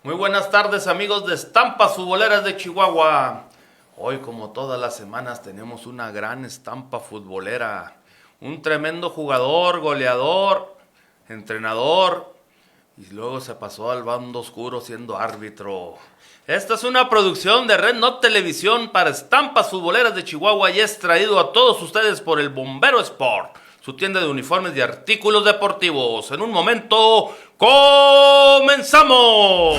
Muy buenas tardes, amigos de Estampas Futboleras de Chihuahua. Hoy, como todas las semanas, tenemos una gran estampa futbolera. Un tremendo jugador, goleador, entrenador, y luego se pasó al bando oscuro siendo árbitro. Esta es una producción de Red Not Televisión para Estampas Futboleras de Chihuahua y es traído a todos ustedes por el Bombero Sport, su tienda de uniformes y artículos deportivos. En un momento, ¡comenzamos!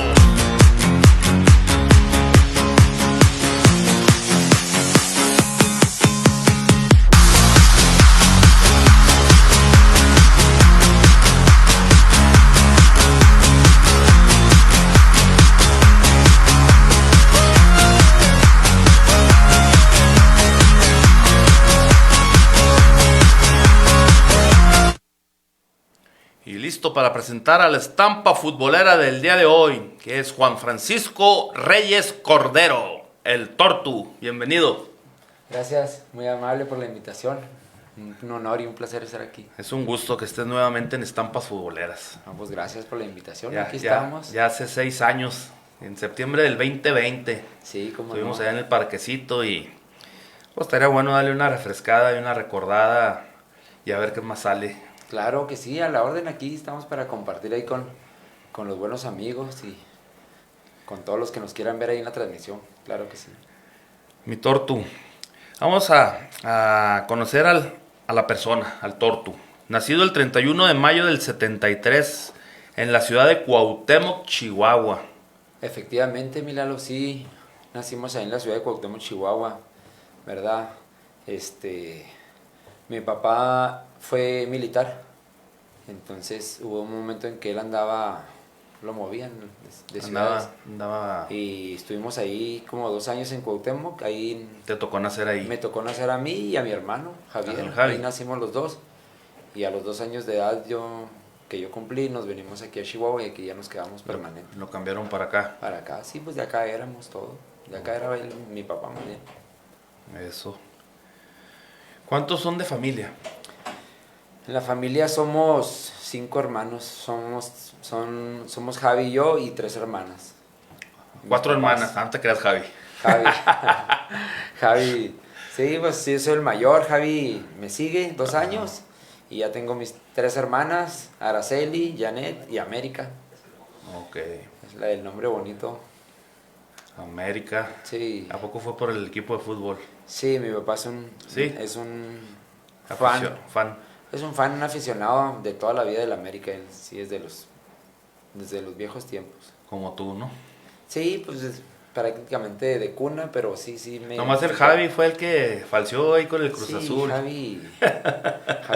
Y listo para presentar a la estampa futbolera del día de hoy, que es Juan Francisco Reyes Cordero, el Tortu. Bienvenido. Gracias, muy amable por la invitación. Un honor y un placer estar aquí. Es un gusto que estés nuevamente en Estampas Futboleras. Pues gracias por la invitación. Aquí Ya, estamos. ya hace 6 años, en septiembre del 2020. Sí, como Estuvimos no. allá en el parquecito y pues estaría bueno darle una refrescada y una recordada y a ver qué más sale. Claro que sí, a la orden aquí estamos para compartir ahí con los buenos amigos y con todos los que nos quieran ver ahí en la transmisión. Claro que sí. Mi Tortu, vamos a conocer a la persona, al Tortu. Nacido el 31 de mayo del 73 en la ciudad de Cuauhtémoc, Chihuahua. Efectivamente, Milalo, sí, nacimos ahí en la ciudad de Cuauhtémoc, Chihuahua, ¿verdad? Mi papá fue militar, entonces hubo un momento en que él lo movían de ciudades. Andaba, Y estuvimos ahí como 2 años en Cuauhtémoc, ahí te tocó nacer ahí. me tocó nacer a mí y a mi hermano, Javier, Javi. ahí nacimos los dos, y a los 2 años de edad que yo cumplí, nos venimos aquí a Chihuahua y aquí ya nos quedamos permanentes. Lo cambiaron para acá. Para acá, sí, pues de acá éramos todos, de acá era mi papá más bien. Eso. ¿Cuántos son de familia? En la familia somos 5 hermanos, somos Javi y yo y 3 hermanas. 4 Mis papás. hermanas, antes creas Javi. Javi, sí, pues sí, soy el mayor, Javi me sigue 2 años y ya tengo mis 3 hermanas, Araceli, Janet y América. Ok. Es la del nombre bonito. América. Sí, ¿A poco fue por el equipo de fútbol? sí, mi papá es Sí. un Fan. es un fan, un aficionado de toda la vida del América, él sí es desde los viejos tiempos. Como tú, ¿no? Sí, pues prácticamente de cuna, pero sí me... Nomás el Javi fue el que falseó ahí con el Cruz Sí, Azul. Javi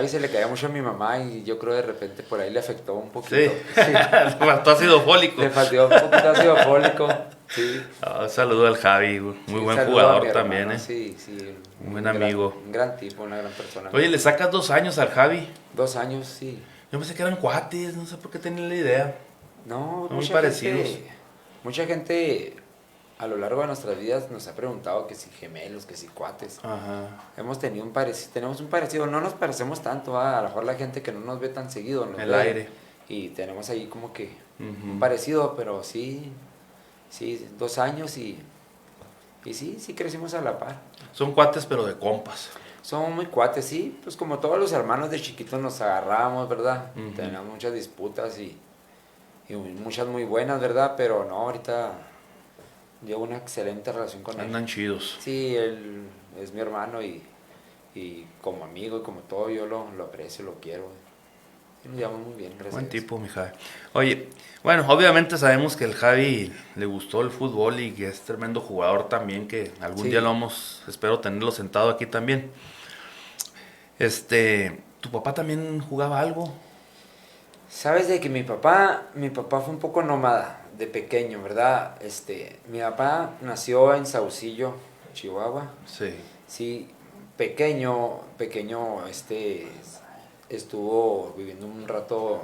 se le caía mucho a mi mamá y yo creo de repente por ahí le afectó un poquito. Sí. Le faltó ácido fólico. Le faltó un poquito ácido fólico. Sí. Saludo al Javi, muy Sí, buen saludo jugador a mi también, hermano, ¿eh? Sí. Un buen amigo. Un gran tipo, una gran persona. Oye, le sacas 2 años al Javi. 2 años, sí. Yo pensé que eran cuates, no sé por qué tenía la idea. No, Muy parecidos. Mucha gente a lo largo de nuestras vidas nos ha preguntado que si gemelos, que si cuates. Ajá. Tenemos un parecido, no nos parecemos tanto, a lo mejor la gente que no nos ve tan seguido nos El ve, aire. y tenemos ahí como que Ujú. un parecido, pero sí, 2 años y sí crecimos a la par. Son cuates, pero de compas. Somos muy cuates, sí, pues como todos los hermanos de chiquitos nos agarrábamos, ¿verdad? Ujú. Teníamos muchas disputas y muchas muy buenas, ¿verdad? Pero no, ahorita llevo una excelente relación con él. Andan chidos. Sí, él es mi hermano y como amigo y como todo yo lo aprecio, lo quiero. Y nos llevamos muy bien, gracias. Buen tipo, mi Javi. Oye, bueno, obviamente sabemos que el Javi le gustó el fútbol y que es tremendo jugador también, que algún Sí. día espero tenerlo sentado aquí también. ¿Tu papá también jugaba algo? Sabes de que mi papá fue un poco nómada de pequeño, ¿verdad? Mi papá nació en Saucillo, Chihuahua. Sí. Sí, pequeño, estuvo viviendo un rato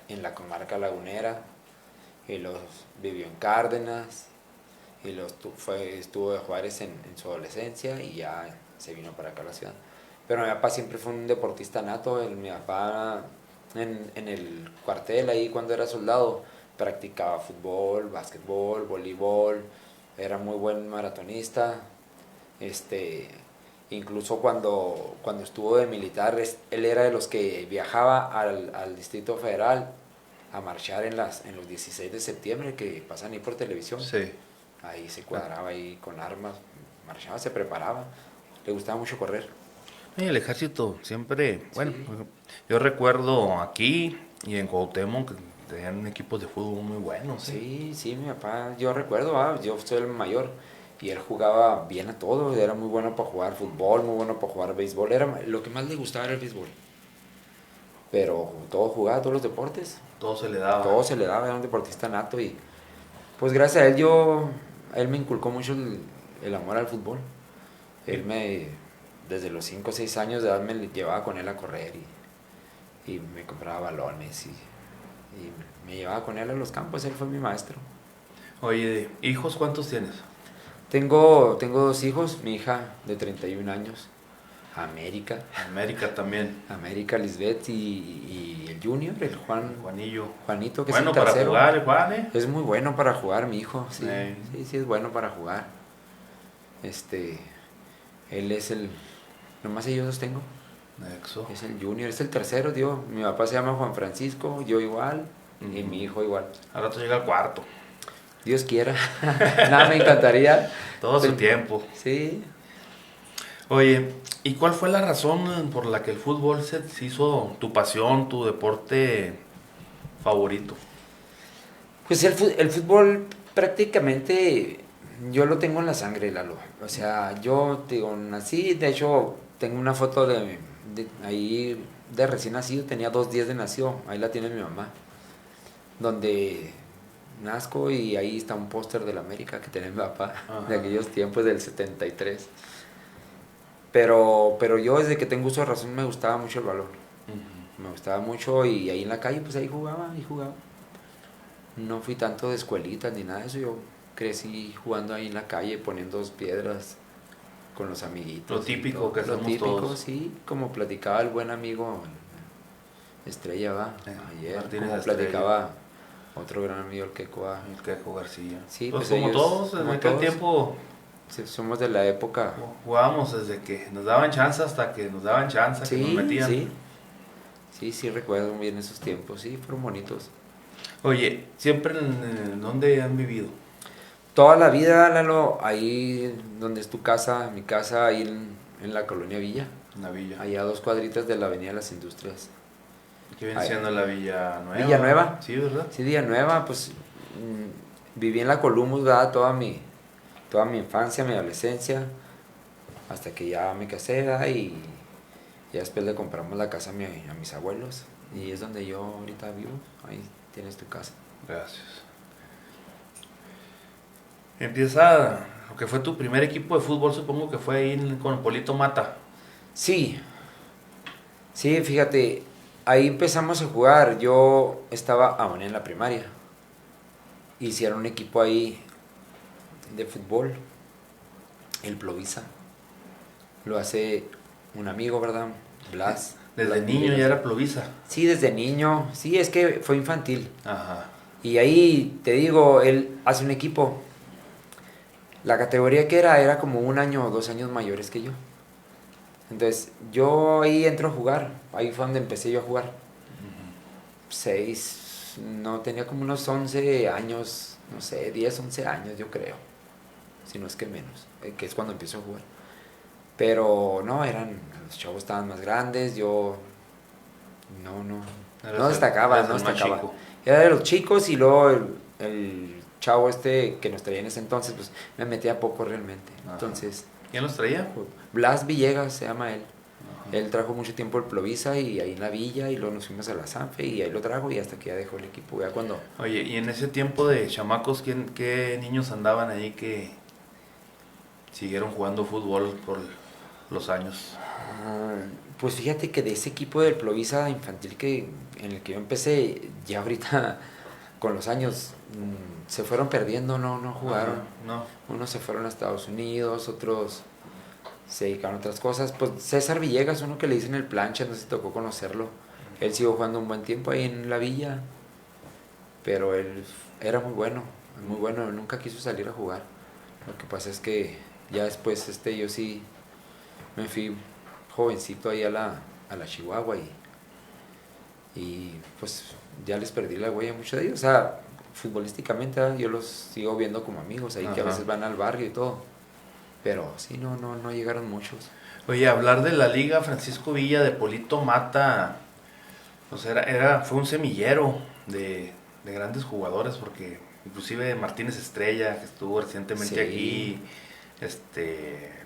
en la comarca lagunera y vivió en Cárdenas y estuvo de Juárez en su adolescencia y ya se vino para acá a la ciudad. Pero mi papá siempre fue un deportista nato. Mi papá en el cuartel ahí cuando era soldado practicaba fútbol, básquetbol, voleibol, era muy buen maratonista. Incluso cuando estuvo de militar, él era de los que viajaba al Distrito Federal a marchar en los 16 de septiembre que pasan ahí por televisión. Sí. Ahí se cuadraba ahí con armas, marchaba, se preparaba, le gustaba mucho correr. Y el ejército siempre, bueno, Sí. yo recuerdo aquí y en Cuauhtémoc que tenían equipos de fútbol muy buenos. Sí, mi papá, yo recuerdo, yo soy el mayor y él jugaba bien a todo, era muy bueno para jugar fútbol, muy bueno para jugar béisbol, lo que más le gustaba era el béisbol. Pero todo jugaba, todos los deportes, Todo se le daba. todo se le daba, era un deportista nato y pues gracias a él él me inculcó mucho el amor al fútbol. Desde los 5 o 6 años de edad me llevaba con él a correr y me compraba balones y me llevaba con él a los campos, él fue mi maestro. Oye, ¿hijos cuántos tienes? Tengo 2 hijos, mi hija de 31 años, América América también. Lisbeth y el Junior, el Juanillo. Juanito, que Bueno es el tercero. para jugar, Juan, ¿eh? Es muy bueno para jugar, mi hijo, sí, Sí. sí, es bueno para jugar. Él es nomás ellos dos tengo, Eso. es el Junior, es el tercero, mi papá se llama Juan Francisco, yo igual, y Ujú. mi hijo igual. Al rato llega el cuarto. Dios quiera, nada, me encantaría. Todo su tiempo. Sí. Oye, ¿y cuál fue la razón por la que el fútbol se hizo tu pasión, tu deporte favorito? Pues el fútbol prácticamente yo lo tengo en la sangre, Lalo. O sea, yo te digo, nací, de hecho, tengo una foto ahí de recién nacido, tenía 2 días de nacido, ahí la tiene mi mamá, donde nazco y ahí está un póster del América que tenía mi papá, Ajá. de aquellos tiempos del 73. Pero yo desde que tengo uso de razón me gustaba mucho el balón, me gustaba mucho y ahí en la calle pues ahí jugaba. No fui tanto de escuelitas ni nada de eso, yo crecí jugando ahí en la calle, poniendo piedras con los amiguitos. Lo típico que Lo hacemos típico, todos. sí, como platicaba el buen amigo Estrella, ayer, Martínez como Estrella. platicaba otro gran amigo, el Queco, El Quejo García. Sí, pues pues como ellos, todos, en como aquel todos. tiempo Sí, somos de la época. jugábamos desde que nos daban chance hasta que nos daban chance, que nos Sí, metían. sí, recuerdo muy bien esos tiempos, sí, fueron bonitos. Oye, ¿siempre en dónde han vivido? Toda la vida, Lalo, ahí donde es tu casa, mi casa, ahí en la colonia Villa. En la villa. Allá a 2 cuadritas de la Avenida de las Industrias. ¿Qué viene Ahí. siendo la Villa Nueva? Villanueva. Sí, ¿verdad? Sí, Villanueva, pues viví en la Columbus, ¿verdad? Toda mi infancia, mi adolescencia, hasta que ya me casé, ¿verdad? Y ya después le compramos la casa a mis abuelos. Y es donde yo ahorita vivo, ahí tienes tu casa. Gracias. Empieza lo que fue tu primer equipo de fútbol, supongo que fue ahí con Polito Mata. Sí, fíjate, ahí empezamos a jugar. Yo estaba aún en la primaria. Hicieron un equipo ahí de fútbol, el Plovisa. Lo hace un amigo, ¿verdad? Blas. Desde Blas niño Villegas. ya era Plovisa. Sí, desde niño. Sí, es que fue infantil. Ajá. Y ahí, te digo, él hace un equipo. La categoría que era como 1 año o 2 años mayores que yo. Entonces, yo ahí entro a jugar. Ahí fue donde empecé yo a jugar. 6, no, tenía como unos 11 años, no sé, 10, 11 años yo creo. Si no es que menos, que es cuando empiezo a jugar. Pero no, los chavos estaban más grandes, yo no destacaba, Eres no el más destacaba. chico. Era de los chicos y luego el chavo que nos traía en ese entonces, pues me metía poco realmente. Ajá. Entonces, ¿Quién los traía? Blas Villegas se llama él. Ajá. Él trajo mucho tiempo el Plovisa y ahí en la villa y luego nos fuimos a la Sanfe y ahí lo trajo y hasta que ya dejó el equipo. Ya cuando... Oye, y en ese tiempo de chamacos, ¿qué niños andaban ahí que siguieron jugando fútbol por los años? Pues fíjate que de ese equipo del Plovisa infantil en el que yo empecé, ya ahorita con los años se fueron perdiendo, no jugaron. Ajá, no. Unos se fueron a Estados Unidos, otros se dedicaron a otras cosas. Pues César Villegas, uno que le dicen el plancha, no sé si tocó conocerlo. Él siguió jugando un buen tiempo ahí en la villa. pero él era muy bueno, él nunca quiso salir a jugar. Lo que pasa es que ya después yo sí me fui jovencito ahí a la Chihuahua y pues ya les perdí la huella a muchos de ellos. O sea, futbolísticamente yo los sigo viendo como amigos ahí, que a veces van al barrio y todo, pero sí, no llegaron muchos. Oye, hablar de la liga Francisco Villa de Polito Mata, pues fue un semillero de grandes jugadores, porque inclusive Martínez Estrella, que estuvo recientemente Sí. aquí,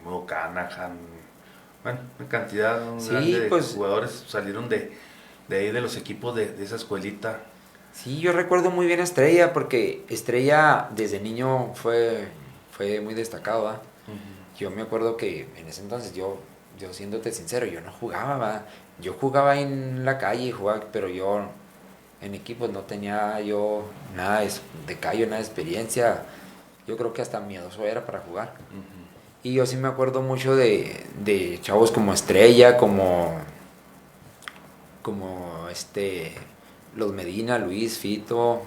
Nuevo Canahan, bueno, una cantidad Sí, grande de pues, jugadores salieron de ahí, de los equipos de esa escuelita. sí, yo recuerdo muy bien a Estrella, porque Estrella desde niño fue muy destacado, ¿va? Yo me acuerdo que en ese entonces yo siéndote sincero, yo no jugaba, ¿va? Yo jugaba en la calle, pero yo en equipos no tenía yo nada de callo, nada de experiencia. Yo creo que hasta miedoso era para jugar. Y yo sí me acuerdo mucho de chavos como Estrella, como los Medina, Luis, Fito,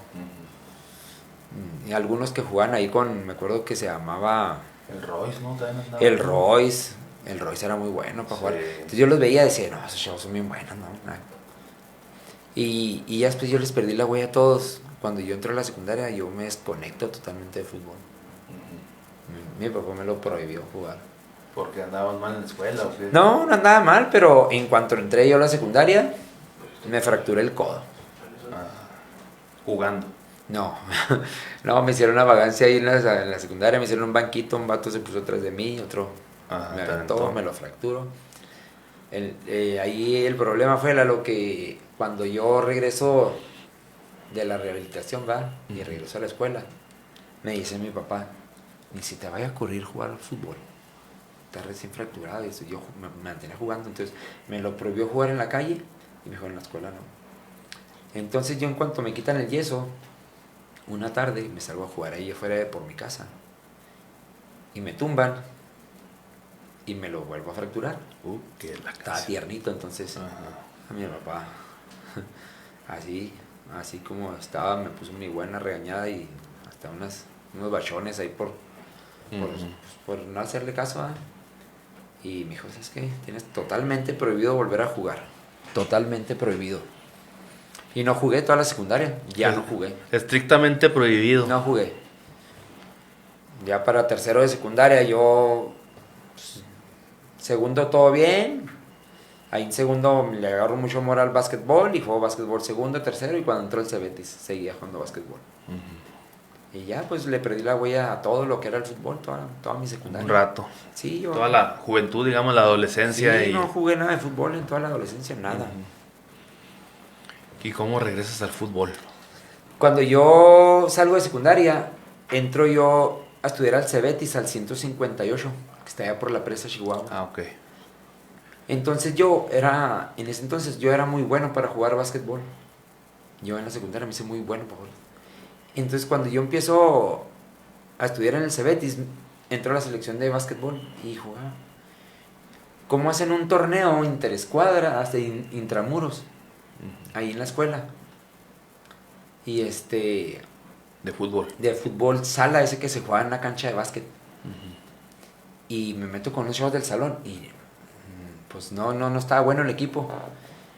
y algunos que jugaban ahí me acuerdo que se llamaba El Royce, ¿no? También andaba. el Royce. El Royce era muy bueno para jugar. Entonces yo los veía y decía, no, esos chavos son bien buenos, ¿no? Y ya después yo les perdí la huella a todos. Cuando yo entré a la secundaria, yo me desconecto totalmente de fútbol. Mi papá me lo prohibió jugar. ¿Porque andaban mal en la escuela o qué? No andaba mal, pero en cuanto entré yo a la secundaria, me fracturé el codo. Jugando. No, no, me hicieron una vagancia ahí en la secundaria, me hicieron un banquito, un vato se puso atrás de mí, otro me aventó, me lo fracturó. Ahí el problema fue lo que cuando yo regreso de la rehabilitación, y regreso a la escuela, me dice mi papá, ni si te vaya a ocurrir jugar al fútbol, estás recién fracturado, y eso, yo me mantenía jugando, entonces me lo prohibió jugar en la calle y me dijo en la escuela no. Entonces yo en cuanto me quitan el yeso, una tarde me salgo a jugar ahí afuera por mi casa y me tumban y me lo vuelvo a fracturar. Que la Estaba tiernito, entonces a mi papá así como estaba, me puso mi buena regañada y hasta unos bachones ahí por no hacerle caso. Y me dijo, ¿sabes qué? Tienes totalmente prohibido volver a jugar, totalmente prohibido. Y no jugué toda la secundaria, no jugué. Estrictamente prohibido. No jugué. Ya para tercero de secundaria yo, pues, segundo todo bien. Ahí en segundo le agarro mucho amor al básquetbol y juego básquetbol segundo, tercero, y cuando entró el Cebetis seguía jugando básquetbol. Y ya pues le perdí la huella a todo lo que era el fútbol, toda mi secundaria. Un rato. Sí, toda la juventud, digamos, la adolescencia. Sí, no jugué nada de fútbol en toda la adolescencia, nada. ¿Y cómo regresas al fútbol? Cuando yo salgo de secundaria, entro yo a estudiar al Cebetis, al 158, que está allá por la presa Chihuahua. Ok. Entonces en ese entonces yo era muy bueno para jugar básquetbol. Yo en la secundaria me hice muy bueno para jugar. Entonces cuando yo empiezo a estudiar en el Cebetis, entro a la selección de básquetbol y jugaba. ¿Cómo hacen un torneo interescuadra, hasta intramuros, ahí en la escuela? Y de fútbol. De fútbol sala, ese que se juega en una cancha de básquet. Y me meto con los chavos del salón y pues no estaba bueno el equipo.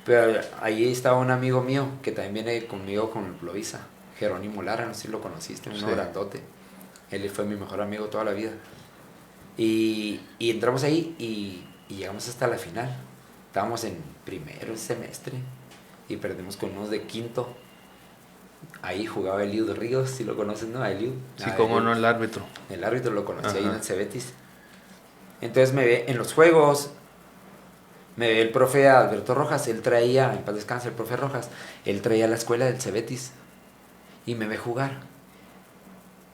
Pero ahí estaba un amigo mío que también viene conmigo con el Plovisa, Jerónimo Lara, no sé si lo conociste, un grandote. Él fue mi mejor amigo toda la vida. Y entramos ahí y llegamos hasta la final. Estábamos en primero semestre y perdimos con unos de quinto. Ahí jugaba Eliud Ríos, si lo conoces, ¿no? Eliud. Sí, cómo no, el árbitro. El árbitro lo conocí ahí en el Cebetis. Entonces me ve en los juegos, me ve el profe Alberto Rojas, él traía, en paz descanse el profe Rojas, él traía la escuela del Cebetis y me ve jugar.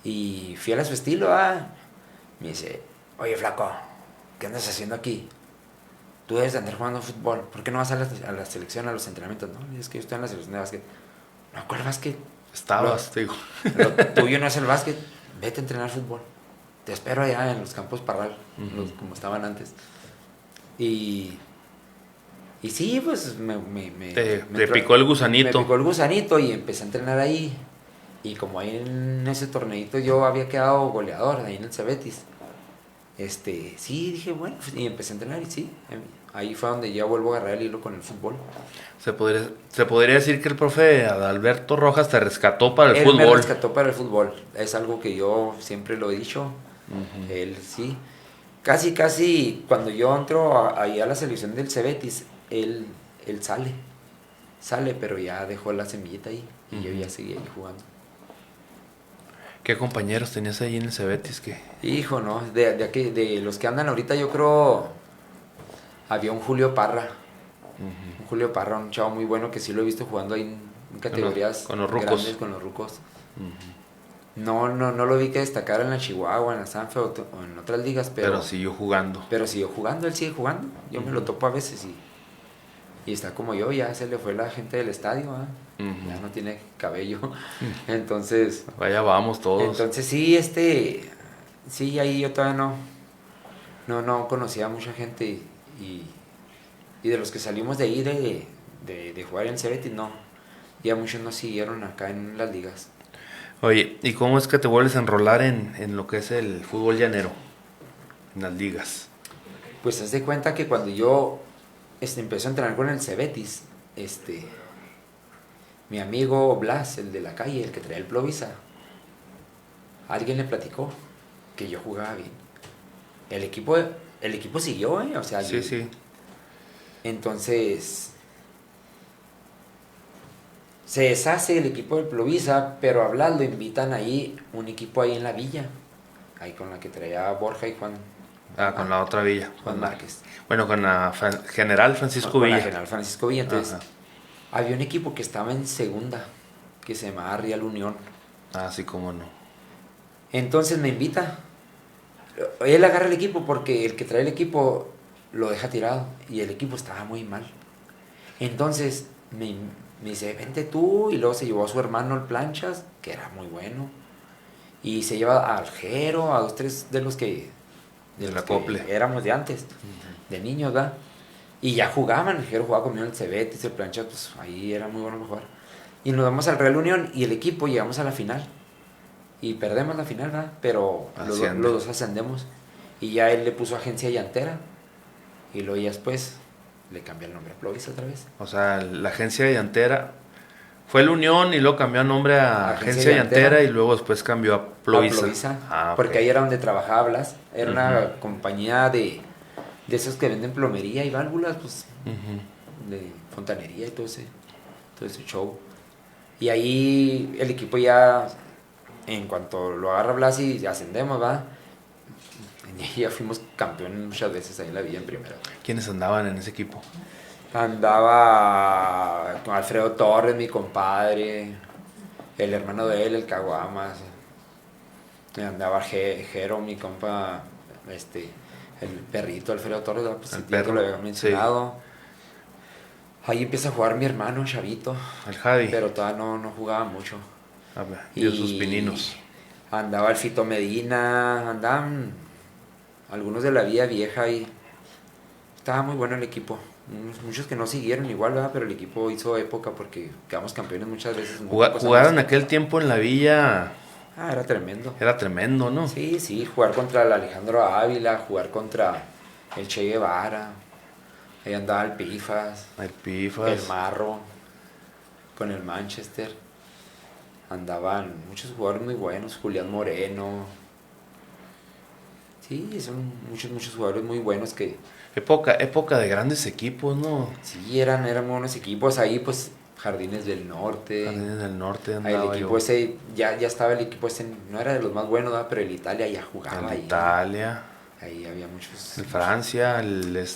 Y fiel a su estilo, me dice, oye flaco, ¿qué andas haciendo aquí? Tú debes de andar jugando fútbol, ¿por qué no vas a la selección, a los entrenamientos? No, es que yo estoy en la selección de básquet. No, ¿cuál básquet? Estabas, digo. Lo tuyo no es el básquet, vete a entrenar fútbol. Te espero allá en los campos Parral, como estaban antes. Y sí, pues te picó el gusanito. Me picó el gusanito y empecé a entrenar ahí. Y como ahí en ese torneito yo había quedado goleador ahí en el Cebetis, sí, dije, bueno, pues, y empecé a entrenar y sí, ahí fue donde ya vuelvo a agarrar el hilo con el fútbol. Se podría decir que el profe Adalberto Rojas te rescató para el Él fútbol. me rescató para el fútbol, es algo que yo siempre lo he dicho, él sí. Casi, casi, cuando yo entro ahí a la selección del Cebetis, él sale, pero ya dejó la semillita ahí y yo ya seguí ahí jugando. ¿Qué compañeros tenías ahí en el Cebetis? Hijo, no, de los que andan ahorita yo creo había un Julio Parra. Un Julio Parra, un chavo muy bueno que sí lo he visto jugando ahí en categorías con los rucos. grandes con los rucos. No lo vi que destacara en la Chihuahua, en la Sanfe o en otras ligas, pero siguió jugando. Pero siguió jugando, él sigue jugando. Yo me lo topo a veces y está como yo, ya se le fue la gente del estadio, ya no tiene cabello. Entonces, vaya, vamos todos. Entonces sí, sí, ahí yo todavía no conocía a mucha gente y de los que salimos de ahí de jugar en Cebetis, no, ya muchos nos siguieron acá en las ligas. Oye, ¿y cómo es que te vuelves a enrolar en lo que es el fútbol llanero, en las ligas? Pues haz de cuenta que cuando yo empecé a entrenar con el Cebetis, mi amigo Blas, el de la calle, el que traía el Plovisa, alguien le platicó que yo jugaba bien. El equipo siguió, o sea, sí. Entonces se deshace el equipo del Plovisa, pero a Blas lo invitan ahí, un equipo ahí en la villa, ahí con la que traía Borja y Juan. Con la otra villa. Juan Márquez. Bueno, con la General Francisco Villa. Con la General Francisco Villa, entonces había un equipo que estaba en segunda, que se llamaba Real Unión. Sí, cómo no. Entonces me invita. Él agarra el equipo porque el que trae el equipo lo deja tirado y el equipo estaba muy mal. Entonces me dice, vente tú, y luego se llevó a su hermano el Planchas, que era muy bueno, y se lleva a Aljero, a 2, 3 de los que éramos de antes, de niños, ¿verdad? Y ya jugaban, Aljero jugaba conmigo en el Cebetis, el Planchas, pues ahí era muy bueno para jugar. Y nos vamos al Real Unión y el equipo llegamos a la final. Y perdemos la final, ¿verdad? Pero los dos ascendemos. Y ya él le puso agencia llantera. Y luego ya después le cambió el nombre a Plovisa otra vez. O sea, la agencia llantera fue el Unión y luego cambió el nombre a agencia llantera y luego después cambió a Plovisa. Porque ahí era donde trabajaba Blas. Era una compañía de esos que venden plomería y válvulas, pues, de fontanería y todo ese show. Y ahí el equipo ya, en cuanto lo agarra Blas y ascendemos, ¿va? Y ya fuimos campeones muchas veces ahí en la villa en primera. ¿Quiénes andaban en ese equipo? Andaba con Alfredo Torres, mi compadre, el hermano de él, el Caguamas. Andaba Jero, mi compa, el perrito Alfredo Torres, pues el perro lo había mencionado. Sí. Ahí empieza a jugar mi hermano, Chavito. El Javi. Pero todavía no jugaba mucho. Y sus pininos. Andaba el Fito Medina, andaban algunos de la Villa Vieja y estaba muy bueno el equipo. Muchos que no siguieron igual, ¿verdad? Pero el equipo hizo época porque quedamos campeones muchas veces. Jugar en aquel tiempo en la Villa. Era tremendo. Era tremendo, ¿no? Sí, jugar contra el Alejandro Ávila, jugar contra el Che Guevara. Ahí andaba el Pifas. El Marro. Con el Manchester. Andaban muchos jugadores muy buenos. Julián Moreno. Sí, son muchos jugadores muy buenos que... Época de grandes equipos, ¿no? Sí, eran buenos equipos. Ahí, pues, Jardines del Norte. Andaba el equipo ese, ya estaba el equipo ese, no era de los más buenos, ¿verdad? Pero el Italia ya jugaba ahí. Italia. Ahí había muchos. El Francia, El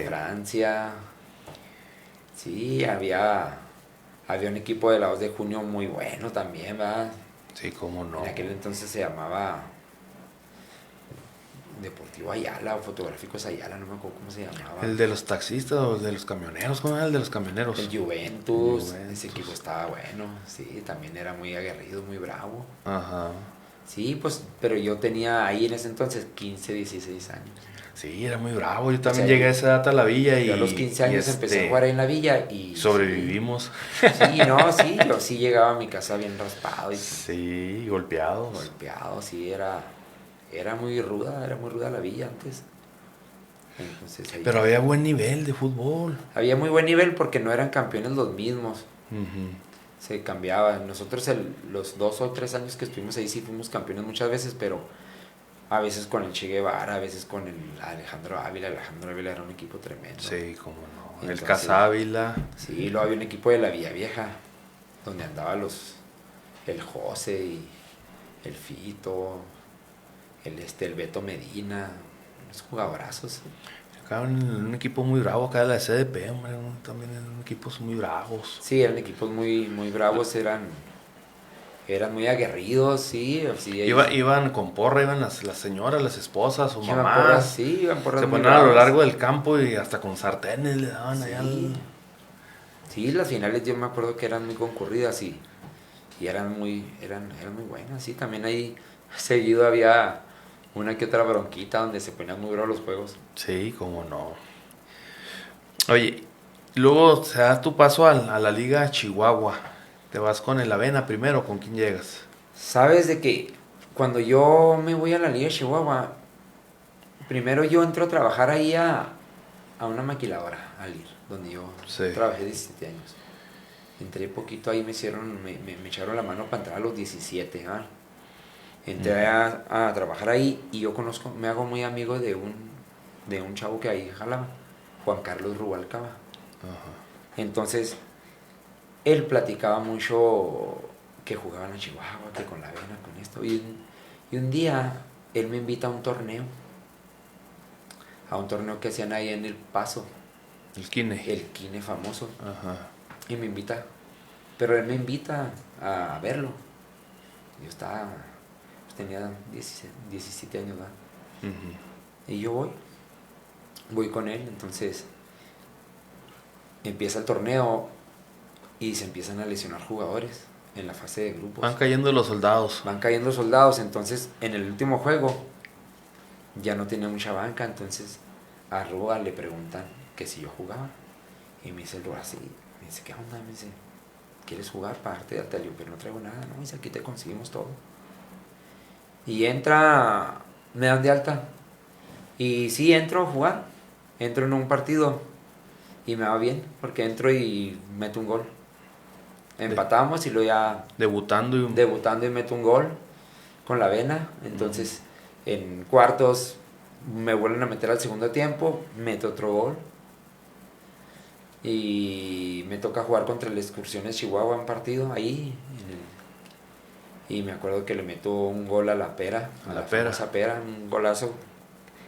Francia. Sí, había un equipo de la 2 de junio muy bueno también, ¿verdad? Sí, cómo no. En aquel entonces se llamaba Deportivo Ayala o Fotográficos Ayala, no me acuerdo cómo se llamaba. ¿El de los taxistas o el de los camioneros? ¿Cómo era el de los camioneros? El Juventus. Ese equipo estaba bueno, sí, también era muy aguerrido, muy bravo. Sí, pues, pero yo tenía ahí en ese entonces 15, 16 años. Sí, era muy bravo. Yo también O sea, llegué a esa edad a la villa yo a los 15 años empecé a jugar ahí en la villa y... sobrevivimos. Sí, no, sí, yo sí llegaba a mi casa bien raspado y Sí, golpeados. golpeado, sí, era muy ruda la villa antes. Entonces ahí Pero había buen nivel de fútbol. había muy buen nivel porque no eran campeones los mismos. Ujú. Se cambiaba. Nosotros los 2 o 3 años que estuvimos ahí sí fuimos campeones muchas veces, pero a veces con el Che Guevara, a veces con el Alejandro Ávila. Alejandro Ávila era un equipo tremendo. Sí, cómo no. El Entonces, Casávila. Sí, luego había un equipo de la Villa Vieja, donde andaba el José y el Fito, el Beto Medina, unos jugadorazos. Acá un equipo muy bravo, acá de la CDP, hombre, también eran equipos muy bravos. Sí, eran equipos muy, muy bravos, eran muy aguerridos, sí. Sí Iban con porra, iban las señoras, las esposas o iban mamás. porras, sí, iban porras Se muy ponían a lo bravas. largo del campo y hasta con sartenes le daban Sí. allá Sí, las finales yo me acuerdo que eran muy concurridas y eran muy buenas, sí. También ahí seguido había una que otra bronquita donde se ponían muy bravos los juegos. Sí, cómo no. Oye, luego se da tu paso a la Liga Chihuahua. ¿Te vas con el Avena primero? ¿Con quién llegas? Sabes de que cuando yo me voy a la Liga de Chihuahua, primero yo entro a trabajar ahí a una maquiladora, al IR, donde yo Sí. trabajé 17 años. Entré poquito ahí, me echaron la mano para entrar a los 17. Entré a trabajar ahí y yo me hago muy amigo de un chavo que ahí jalaba, Juan Carlos Rubalcaba. Ajá. Entonces, él platicaba mucho que jugaban a Chihuahua, que con la Avena, con esto. Y un día, él me invita a un torneo que hacían ahí en El Paso, El Kine. el Kine famoso. Ajá. Y me invita, pero él me invita a verlo. Yo tenía 17 años, ¿verdad? Ujú. Y yo voy con él, entonces empieza el torneo y se empiezan a lesionar jugadores en la fase de grupos. Van cayendo los soldados. Van cayendo soldados, entonces en el último juego ya no tenía mucha banca, entonces a Rúa le preguntan que si yo jugaba. Y me dice el Rúa así, me dice, ¿qué onda? Me dice, ¿quieres jugar para darte de alta? Le digo, pero no traigo nada, ¿no? Me dice, aquí te conseguimos todo. Y me dan de alta. Y sí, entro a jugar, entro en un partido y me va bien, porque entro y meto un gol. Empatamos y luego ya Debutando debutando y meto un gol con la Avena. Entonces, en cuartos me vuelven a meter al segundo tiempo, meto otro gol. Y me toca jugar contra el Excursiones Chihuahua un partido ahí. Y me acuerdo que le meto un gol a la Pera, A la Pera. famosa Pera, un golazo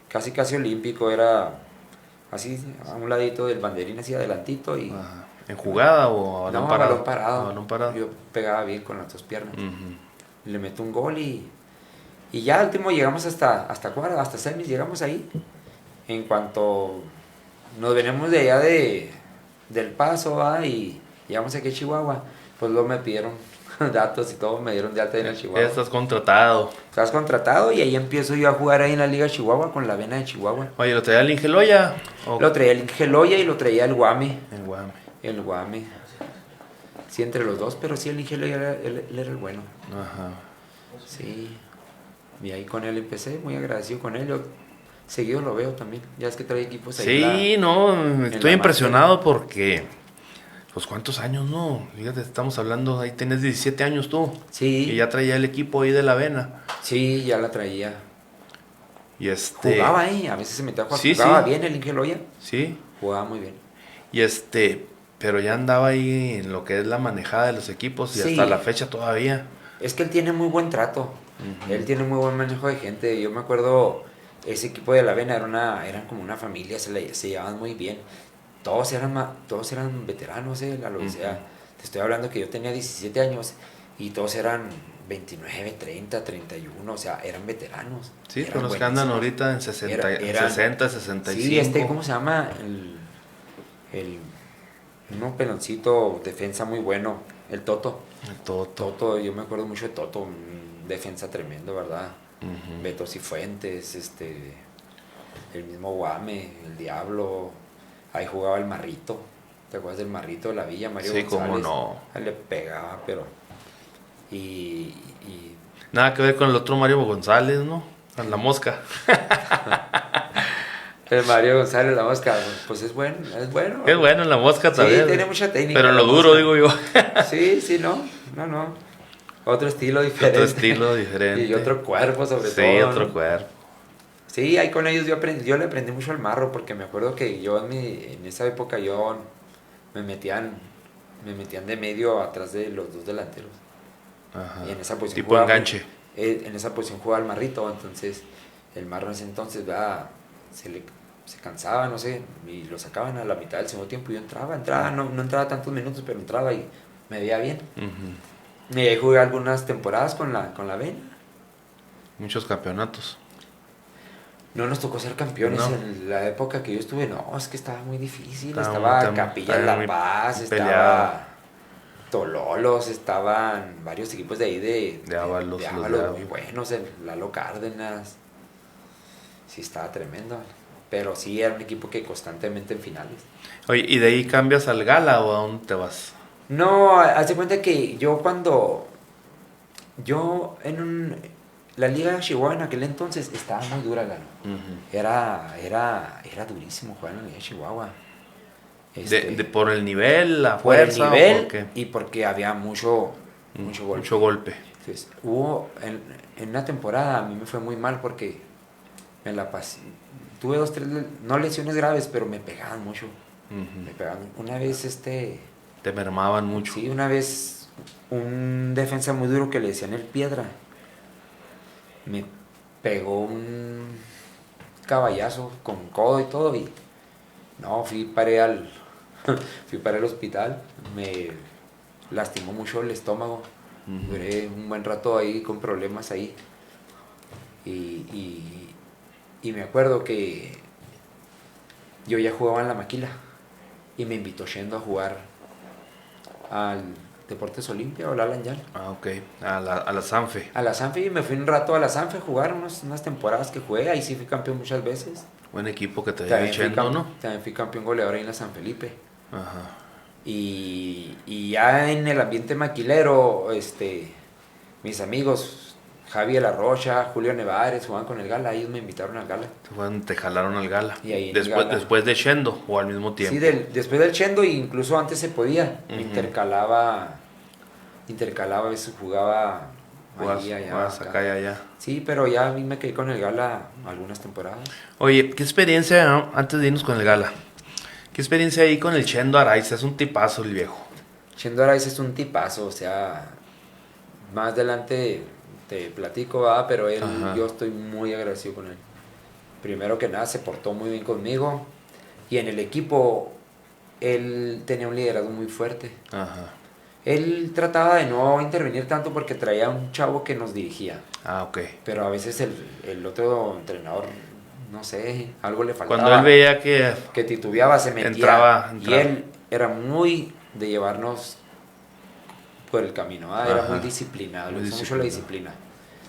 casi olímpico, era así a un ladito del banderín, así adelantito. Y Ajá. ¿En jugada o a balón no, parado? balón parado. A balón parado. Yo pegaba bien con las dos piernas. Ujú. Le meto un gol y ya al último llegamos hasta semis, llegamos ahí. En cuanto nos venimos de allá del Paso, y llegamos aquí a Chihuahua, pues luego me pidieron datos y todo, me dieron de alta en el Chihuahua. Ya estás contratado. Estás contratado y ahí empiezo yo a jugar ahí en la Liga Chihuahua con la Avena de Chihuahua. Oye, ¿lo traía el Ingeloya? Lo traía el Ingeloya y lo traía el Guame. El Guame. El Guame. Sí, entre los dos, pero sí, el Ingeloya él era el bueno. Ajá. Sí. Y ahí con él empecé, muy agradecido con él. Yo seguido lo veo también. Ya es que trae equipos ahí. Sí, no, estoy la impresionado porque, pues, ¿cuántos años, no? Fíjate, estamos hablando, ahí tenés 17 años tú. Sí. Y ya traía el equipo ahí de la Avena. Sí, ya la traía. Y Jugaba ahí, a veces se metía a jugar. Sí, Jugaba sí. bien el Ingeloya. Sí. Jugaba muy bien. Y pero ya andaba ahí en lo que es la manejada de los equipos y Sí. hasta la fecha todavía. Es que él tiene muy buen trato. Él tiene muy buen manejo de gente. Yo me acuerdo, ese equipo de la Avena eran como una familia, se llevaban muy bien. Todos eran veteranos, o sea, te estoy hablando que yo tenía 17 años y todos eran 29, 30, 31, o sea, eran veteranos. Sí, eran con los que andan buenísimos. ahorita en 60, 65. Sí, ¿cómo se llama? Un peloncito defensa muy bueno, el Toto. El Toto. Toto, yo me acuerdo mucho de Toto, defensa tremendo, ¿verdad? Beto Cifuentes, el mismo Guame, el Diablo, ahí jugaba el Marrito, ¿te acuerdas del Marrito de la Villa, Mario Sí, González? cómo no. Él le pegaba, pero... Y Nada que ver con el otro Mario González, ¿no? Con la mosca. el Mario González, la mosca, pues es bueno, es bueno. Es bueno en la mosca también. Sí, tiene mucha técnica. Pero en la lo duro, mosca. digo yo. Sí, no. Otro estilo diferente. Otro estilo diferente. Y otro cuerpo sobre todo. Sí, otro ¿no? cuerpo. Sí, ahí con ellos yo le aprendí mucho al marro, porque me acuerdo que yo en esa época me metían de medio atrás de los dos delanteros. Ajá. Y en esa posición Tipo enganche. En esa posición jugaba el Marrito, entonces el Marro en ese entonces se cansaba, no sé, y lo sacaban a la mitad del segundo tiempo y yo entraba, no entraba tantos minutos, pero entraba y me veía bien. Y ahí jugué algunas temporadas con la Vena. Muchos campeonatos. No nos tocó ser campeones No. en la época que yo estuve, no, es que estaba muy difícil, Estaba Capilla de La Paz, estaba Tololos, estaban varios equipos de ahí de Ábalos, de los Ábalos de muy Ábalos. buenos, el Lalo Cárdenas, sí estaba tremendo, pero sí era un equipo que constantemente en finales. Oye, ¿y de ahí cambias al Gala o a dónde te vas? No, haz de cuenta que la Liga de Chihuahua en aquel entonces estaba muy dura, Lalo. Era durísimo jugar en la Liga de Chihuahua. ¿Por el nivel, la Por el fuerza nivel o por qué? y porque había mucho golpe. Mucho golpe. Entonces, en una temporada a mí me fue muy mal porque me la pasé. Tuve 2, 3, no lesiones graves, pero me pegaban mucho. Me pegaban. Una vez Te mermaban mucho. Sí, una vez un defensa muy duro que le decían el Piedra me pegó un caballazo con codo y todo y no, paré al hospital, me lastimó mucho el estómago, duré un buen rato ahí con problemas ahí y me acuerdo que yo ya jugaba en la Maquila y me invitó Shendo a jugar al Deportes Olimpia o la Alan. Ah, ok. A la Sanfe. A la Sanfe y me fui un rato a la Sanfe a jugar unas temporadas que jugué, ahí sí fui campeón muchas veces. Buen equipo que te dio el Chendo, ¿no? También fui campeón goleador ahí en la San Felipe. Ajá. Y ya en el ambiente maquilero, mis amigos, Javi de la Rocha, Julio Nevares, jugaban con el Gala, ellos me invitaron al Gala. Te jalaron al Gala. Y ahí en el Gala. Después de Chendo o al mismo tiempo. Sí, después del Chendo, e incluso antes se podía. Intercalaba, a veces jugaba Jugabas acá y allá. Sí, pero ya a mí me quedé con el Gala algunas temporadas. Oye, ¿qué experiencia, ¿no? Antes de irnos con el Gala? ¿Qué experiencia ahí con el Chendo Araiza? Es un tipazo el viejo. Chendo Araiza es un tipazo, o sea, más adelante te platico, pero yo estoy muy agradecido con él. Primero que nada, se portó muy bien conmigo y en el equipo él tenía un liderazgo muy fuerte. Ajá. Él trataba de no intervenir tanto porque traía un chavo que nos dirigía. Ah, ok. Pero a veces el otro entrenador, no sé, algo le faltaba. Cuando él veía que titubeaba, se metía. Entraba. Y él era muy de llevarnos por el camino, era muy disciplinado, le gustó mucho la disciplina.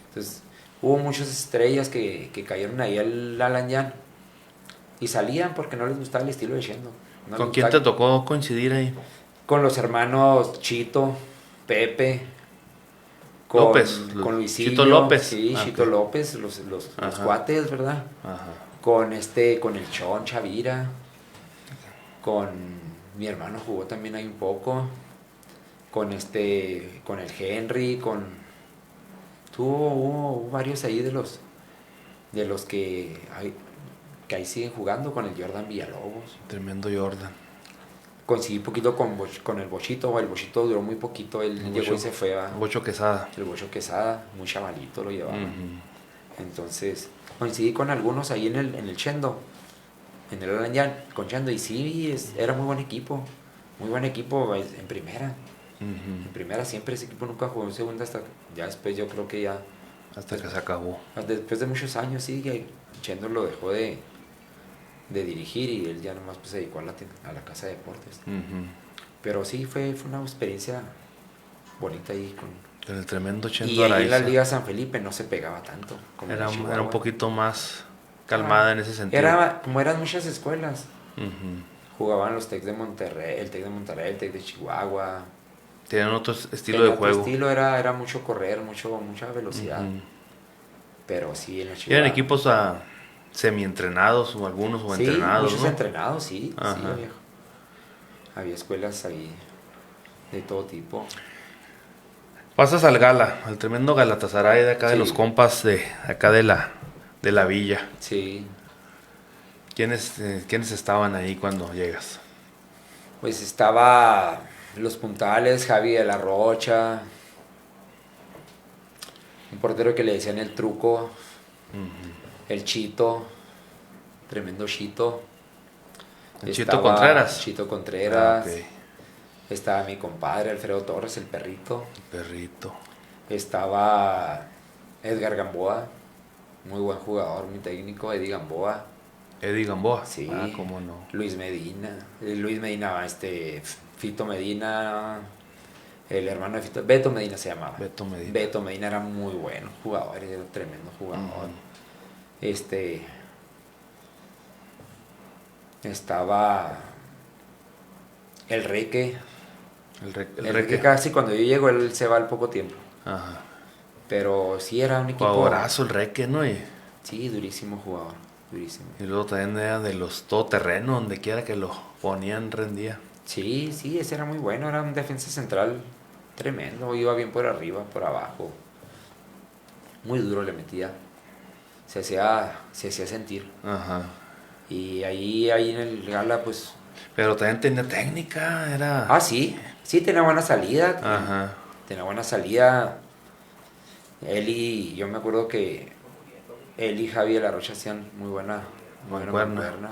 Entonces, hubo muchas estrellas que cayeron ahí al Alan y salían porque no les gustaba el estilo de Shendo. ¿Con quién te tocó coincidir ahí? Con los hermanos Chito, Pepe, López, con Luisillo. Chito López. Sí, Chito okay. López, los cuates, ¿verdad? Ajá. Con el Chon Chavira, con mi hermano jugó también ahí un poco, con el Henry, hubo varios ahí de los que ahí siguen jugando, con el Jordan Villalobos. Tremendo Jordan. Coincidí poquito con el Bochito, el Bochito duró muy poquito, él llegó y se fue. El Bocho Quesada. El Bocho Quesada, muy chavalito lo llevaba. Entonces, coincidí con algunos ahí en el Chendo, en el Alan con Chendo, y sí, era muy buen equipo en primera. En primera siempre ese equipo nunca jugó en segunda hasta ya después, yo creo que ya. Hasta que se acabó. Después de muchos años, sí, Chendo lo dejó de dirigir y él ya nomás se dedicó a la casa de deportes. Pero sí, fue una experiencia bonita ahí Con el tremendo Y Chendo ahí en la Araiza. Liga San Felipe no se pegaba tanto como en Era un Chihuahua. poquito más calmada en ese sentido. Como eran muchas escuelas, Ujú. jugaban los Tecs de Monterrey, el Tec de Chihuahua. Tienen otro estilo El de otro juego. estilo era mucho correr, mucha velocidad. Ujú. Pero sí, en la Y eran Chihuahua. equipos semi-entrenados o algunos o Sí, entrenados, muchos ¿no? entrenados, sí, sí, Ajá. había escuelas ahí de todo tipo. Pasas al Gala, al tremendo Galatasaray de acá de Sí. los compas de acá de la villa. Sí, ¿Quiénes estaban ahí cuando llegas? pues estaba los puntales, Javi de la Rocha, un portero que le decían el Truco, el Chito, tremendo Chito. El Chito Contreras. Chito Ah, Contreras. ok. Estaba mi compadre Alfredo Torres, el perrito. Perrito. Estaba Edgar Gamboa, muy buen jugador, muy técnico, Eddie Gamboa. Eddie Gamboa. Sí. Ah, cómo no. Luis Medina, Fito Medina, el hermano de Fito, Beto Medina se llamaba. Beto Medina. Beto Medina era muy bueno jugador, era un tremendo jugador. Estaba el Reque. El El Reque. Reque casi cuando yo llego él se va al poco tiempo. Ajá. Pero sí era un equipo. Jugadorazo el Reque, ¿no? Sí, durísimo jugador, durísimo. Y luego también era de los todoterreno, donde quiera que lo ponían rendía. Sí, sí, ese era muy bueno, era un defensa central tremendo, iba bien por arriba, por abajo. Muy duro le metía. Se hacía sentir. Ajá. Y ahí en el Gala, pues. Pero también tenía técnica, era. Ah, sí, sí, tenía buena salida. Ajá. Tenía buena salida. Yo me acuerdo que él y Javi de la Rocha hacían muy buena Mancuerna. mancuerna.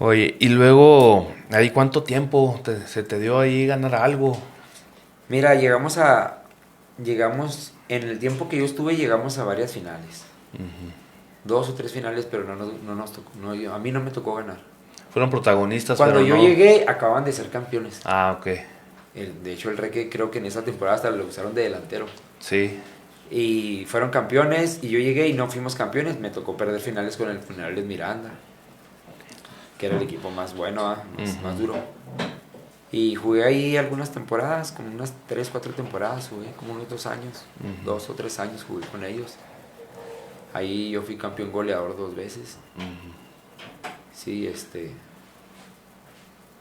Oye, y luego, ¿ahí cuánto tiempo se te dio ahí ganar algo? Mira, llegamos, en el tiempo que yo estuve, llegamos a varias finales. 2 o 3 finales, pero no nos tocó, a mí no me tocó ganar. Fueron protagonistas, Cuando pero yo no. llegué, acaban de ser campeones. Ah, ok. De hecho, el Reque creo que en esa temporada hasta lo usaron de delantero. Sí. Y fueron campeones, y yo llegué y no fuimos campeones. Me tocó perder finales con el Funerales Miranda, que era el equipo más bueno, más duro. Y jugué ahí algunas temporadas, como unas 3, 4 temporadas, jugué como unos 2 años, 2 o 3 años jugué con ellos. Ahí yo fui campeón goleador 2 veces. Sí,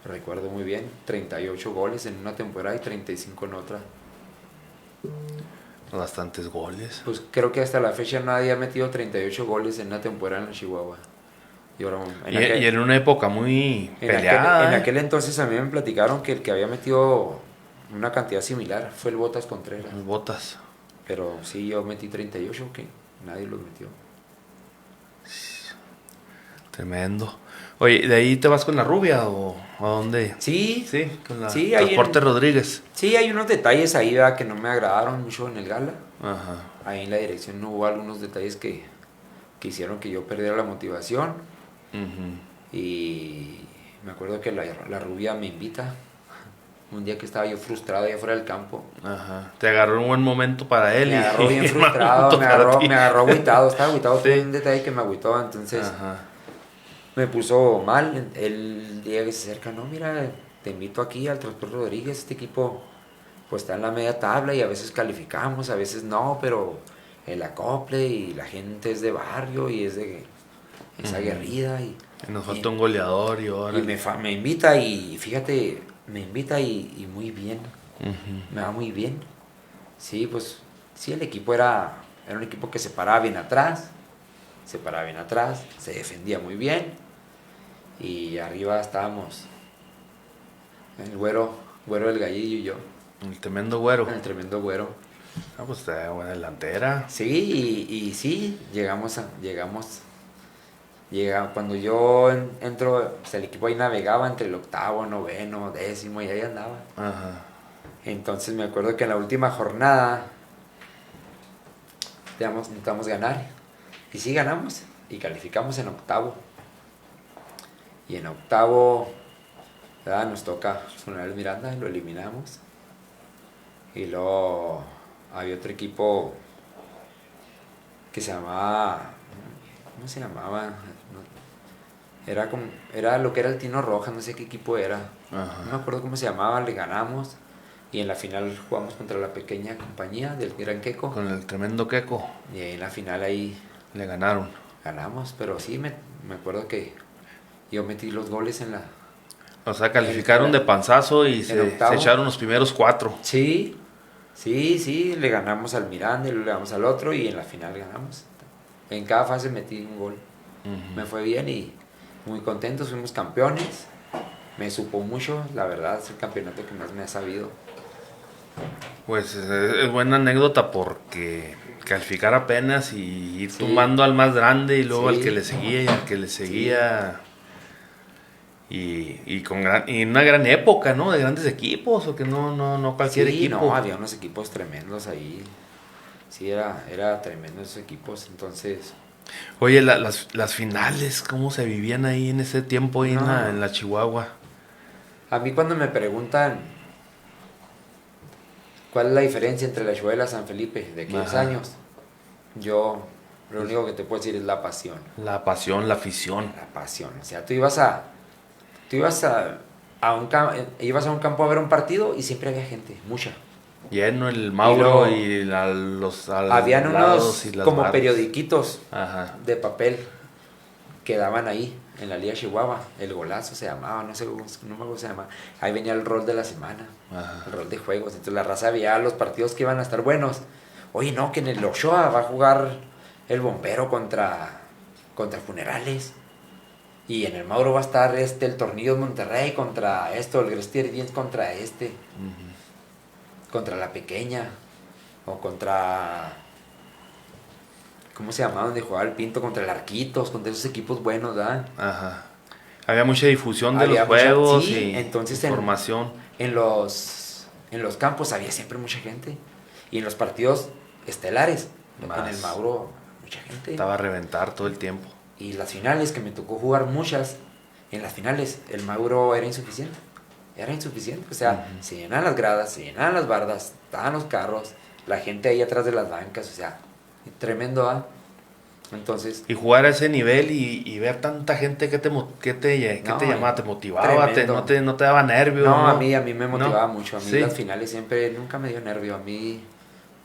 recuerdo muy bien, 38 goles en una temporada y 35 en otra. Bastantes goles. Pues creo que hasta la fecha nadie ha metido 38 goles en una temporada en la Chihuahua. Y En una época muy peleada. En aquel entonces a mí me platicaron que el que había metido una cantidad similar fue el Botas Contreras. Las botas. Pero sí, yo metí 38, que nadie los metió. Tremendo. Oye, ¿de ahí te vas con la rubia o a dónde? Sí, Sí, con la sí, Transporte Rodríguez. Sí, hay unos detalles ahí, ¿verdad?, que no me agradaron mucho en el Gala. Ajá. Ahí en la dirección hubo algunos detalles que hicieron que yo perdiera la motivación. Y me acuerdo que la rubia me invita un día que estaba yo frustrado allá fuera del campo. Ajá. Te agarró un buen momento para él. Me agarró bien frustrado, me agarró agüitado, estaba agüitado. Sí. Fue un detalle que me agüitó, entonces Ajá. me puso mal. El día que se acerca, no, mira, te invito aquí al Transporte Rodríguez, este equipo pues está en la media tabla y a veces calificamos, a veces no, pero el acople y la gente es de barrio y es aguerrida y Nos falta un goleador y ahora. y me invita y fíjate, me invita y muy bien, me va muy bien. Sí, pues sí, el equipo era un equipo que se paraba bien atrás, se defendía muy bien y arriba estábamos el güero del Gallillo y yo. El tremendo güero. El tremendo güero. Ah, pues está buena delantera. Sí, y sí, llegamos. Cuando yo entro, pues el equipo ahí navegaba entre el 8º, 9º, 10º y ahí andaba. Ajá. Entonces me acuerdo que en la última jornada necesitamos ganar. Y sí ganamos y calificamos en 8º. Y en 8º, ¿verdad?, nos toca Funerales Miranda, lo eliminamos. Y luego había otro equipo que se llamaba, ¿cómo se llamaba? Era lo que era el Tino Rojas, no sé qué equipo era. Ajá. No me acuerdo cómo se llamaba, le ganamos. Y en la final jugamos contra la pequeña compañía del Gran Queco. Con el tremendo Queco Y en la final ahí le ganaron. ganamos. Pero sí, me acuerdo que yo metí los goles en la... O sea, calificaron de panzazo y se echaron los primeros 4. Sí, sí, le ganamos al Miranda y luego le ganamos al otro y en la final ganamos. En cada fase metí un gol. Me fue bien y muy contentos, fuimos campeones. Me supo mucho, la verdad, es el campeonato que más me ha sabido. Pues es buena anécdota porque calificar apenas y ir tumbando al más grande y luego al que le seguía y al que le seguía. Y una gran época, ¿no? De grandes equipos, o que no cualquier equipo. No, había unos equipos tremendos ahí. Sí, era tremendo esos equipos, entonces... Oye, las finales, ¿cómo se vivían ahí en ese tiempo ahí en la Chihuahua? A mí cuando me preguntan cuál es la diferencia entre la Chihuahua y la San Felipe de aquellos años, yo lo único que te puedo decir es la pasión. La pasión, la afición. La pasión, o sea, tú ibas a un campo a ver un partido y siempre había gente, mucha. Lleno el Mauro y habían unos como barras. periodiquitos Ajá. de papel que daban ahí en la Liga Chihuahua. El Golazo se llamaba, no me acuerdo cómo se llamaba. Ahí venía el rol de la semana, el rol de juegos. Entonces la raza veía los partidos que iban a estar buenos. Oye, no, que en el Ochoa va a jugar el Bombero contra Funerales. Y en el Mauro va a estar el Tornillo de Monterrey contra el Grestier 10 contra contra la Pequeña, o contra, ¿cómo se llamaba? Donde jugaba el Pinto, contra el Arquitos, contra esos equipos buenos, ¿verdad? Ajá. Había mucha difusión de los juegos y entonces información. En los campos había siempre mucha gente. Y en los partidos estelares, en el Mauro, mucha gente. Estaba a reventar todo el tiempo. Y las finales, que me tocó jugar muchas, en las finales el Mauro era insuficiente. O sea, se llenaban las gradas, se llenaban las bardas, estaban los carros, la gente ahí atrás de las bancas, o sea, tremendo, ¿ah? Entonces... Y jugar a ese nivel y ver tanta gente, ¿qué te llamaba? ¿Te motivaba? ¿No te daba nervio? No, a mí me motivaba mucho. A mí las finales siempre, nunca me dio nervio. A mí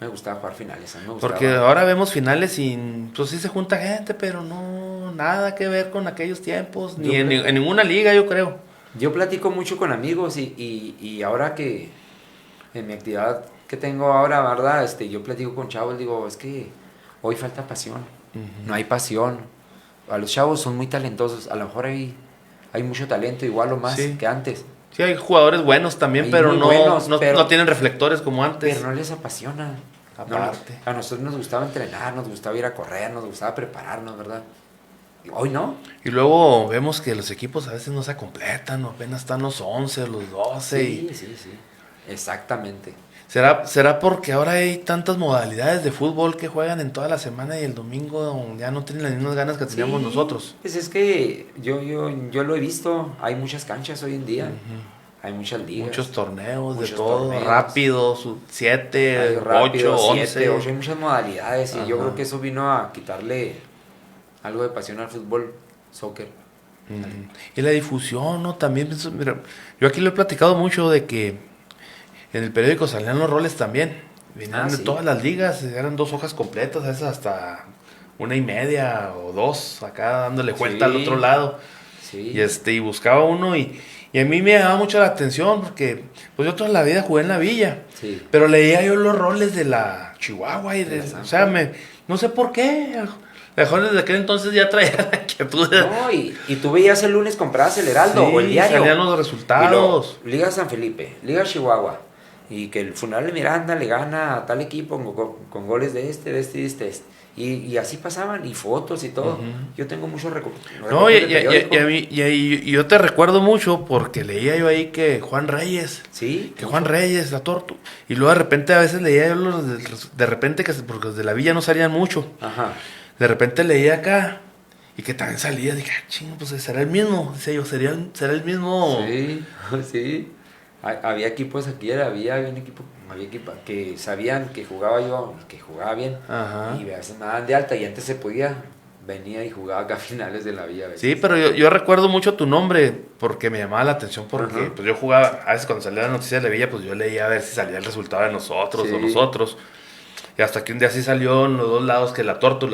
me gustaba jugar finales. Porque ahora vemos finales y pues sí se junta gente, pero no, nada que ver con aquellos tiempos, ni en ninguna liga, yo creo. Yo platico mucho con amigos y ahora que en mi actividad que tengo ahora, ¿verdad? Yo platico con chavos, digo, es que hoy falta pasión. No hay pasión. A los chavos son muy talentosos. A lo mejor hay mucho talento, igual o más que antes. Sí, hay jugadores buenos también, pero no tienen reflectores como antes. Pero no les apasiona. Aparte. A nosotros nos gustaba entrenar, nos gustaba ir a correr, nos gustaba prepararnos, ¿verdad? Hoy no. Y luego vemos que los equipos a veces no se completan, apenas están los 11, los 12. Sí. Exactamente. ¿Será porque ahora hay tantas modalidades de fútbol que juegan en toda la semana y el domingo ya no tienen las mismas ganas que teníamos nosotros? Pues es que yo lo he visto, hay muchas canchas hoy en día. Hay muchas ligas. Muchos torneos, de todo, rápidos, 7, 8, 11. Hay muchas modalidades y yo creo que eso vino a quitarle algo de pasión al fútbol, soccer. Y la difusión, ¿no? También, mira, yo aquí lo he platicado mucho de que en el periódico salían los roles también. Venían de todas las ligas, eran 2 hojas completas, a veces hasta 1.5 o 2, acá dándole vuelta al otro lado. Sí. Y buscaba uno y a mí me llamaba mucho la atención porque pues yo toda la vida jugué en la Villa. Sí. Pero leía yo los roles de la Chihuahua o sea, no sé por qué. Mejor desde aquel entonces ya traía la inquietud. No, y tú veías el lunes, comprabas el Heraldo o el diario. Salían los resultados. Liga San Felipe, Liga Chihuahua. Y que el Funeral de Miranda le gana a tal equipo con goles de este. Y así pasaban, y fotos y todo. Yo tengo muchos recuerdos. No, y yo te recuerdo mucho porque leía yo ahí que Juan Reyes. Sí. Que Juan Reyes, la Tortu. Y luego de repente a veces leía yo de repente, porque los de la Villa no salían mucho. Ajá. De repente leía acá y que también salía. Dije, chingo, pues será el mismo. Decía yo, será el mismo. Sí. Había equipos aquí, había equipo que sabían que jugaba yo, que jugaba bien, Ajá. y a veces me daban de alta y antes se podía, venía y jugaba acá a finales de la villa a veces. Sí, pero yo recuerdo mucho tu nombre porque me llamaba la atención porque Ajá. pues yo jugaba, a veces cuando salía la noticia de la Villa, pues yo leía a ver si salía el resultado de nosotros o Sí, nosotros. Y hasta que un día sí salió en los dos lados que la Tortu,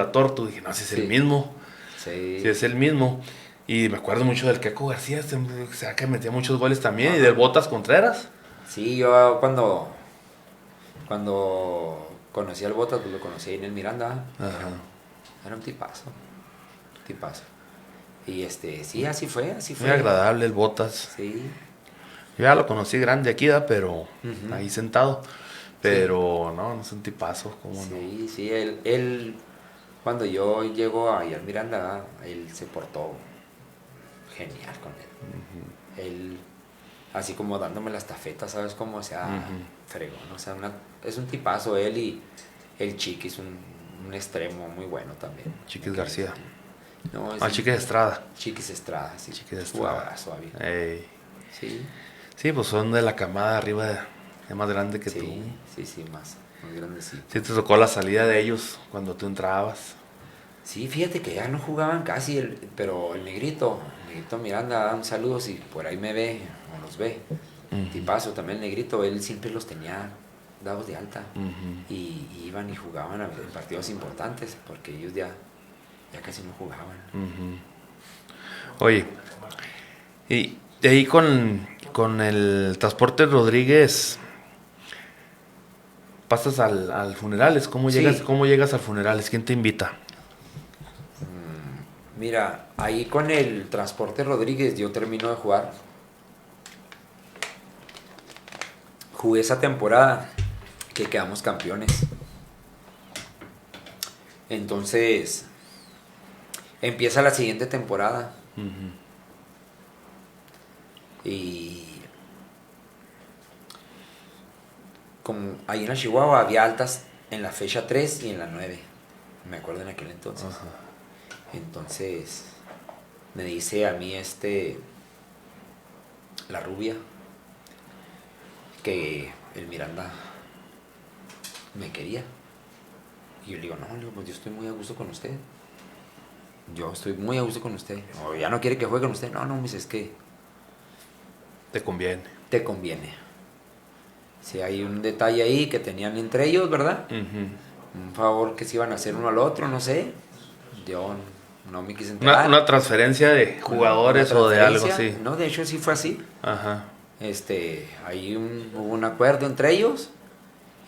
dije, no, si es el sí, mismo, si sí, es el mismo. Y me acuerdo mucho del Queco García, o sea, que metía muchos goles también, y del ajá. Botas Contreras. Sí, yo cuando conocí al Botas, pues lo conocí ahí en el Miranda, Ajá. era un tipazo, tipazo. Y sí, así Muy fue, agradable el Botas. sí, Yo ya lo conocí grande aquí, ¿da? Pero ujú, ahí sentado. sí, Pero no es un tipazo, cómo no. sí, sí, él, cuando yo llego ahí al Miranda, él se portó genial con él, así como dándome la estafeta, ¿sabes? Como, o sea, Ujú. fregón, o sea, es un tipazo él y el Chiqui es un extremo muy bueno también. Chiquis García. No, es Ah, Chiquis Estrada. Chiquis Estrada, sí. Chiquis Estrada. Jugadorazo, amigo. Ey. Sí, Sí, pues son de la camada arriba, es más grande que tú. sí, sí, sí, más grandecito. Sí te tocó la salida de ellos cuando tú entrabas. Sí, fíjate que ya no jugaban casi, pero el Negrito Miranda, un saludo si por ahí me ve o los ve. Tipazo también el Negrito, él siempre los tenía dados de alta Ujú. y iban y jugaban en partidos importantes porque ellos ya casi no jugaban. Oye, y de ahí con el transporte Rodríguez pasas al funerales. Sí, ¿Cómo llegas al funerales? ¿Quién te invita? mira, ahí con el Transporte Rodríguez yo termino de jugar. Jugué esa temporada que quedamos campeones. Entonces, empieza la siguiente temporada y como ahí en la Chihuahua había altas en la fecha 3 y en la 9. Me acuerdo en aquel entonces. Entonces, me dice a mí la rubia, que el Miranda me quería. Y yo le digo, no, le digo, pues yo estoy muy a gusto con usted. Yo estoy muy a gusto con usted. O ya no quiere que juegue con usted. No, me dice, es que Te conviene. te conviene. Si hay un detalle ahí que tenían entre ellos, ¿verdad? Un favor que se iban a hacer uno al otro, no sé. Yo no me quise enterar. Una transferencia de Una jugadores o de algo transferencia. así. No, de hecho sí fue así. Ajá. Ahí hubo un acuerdo entre ellos.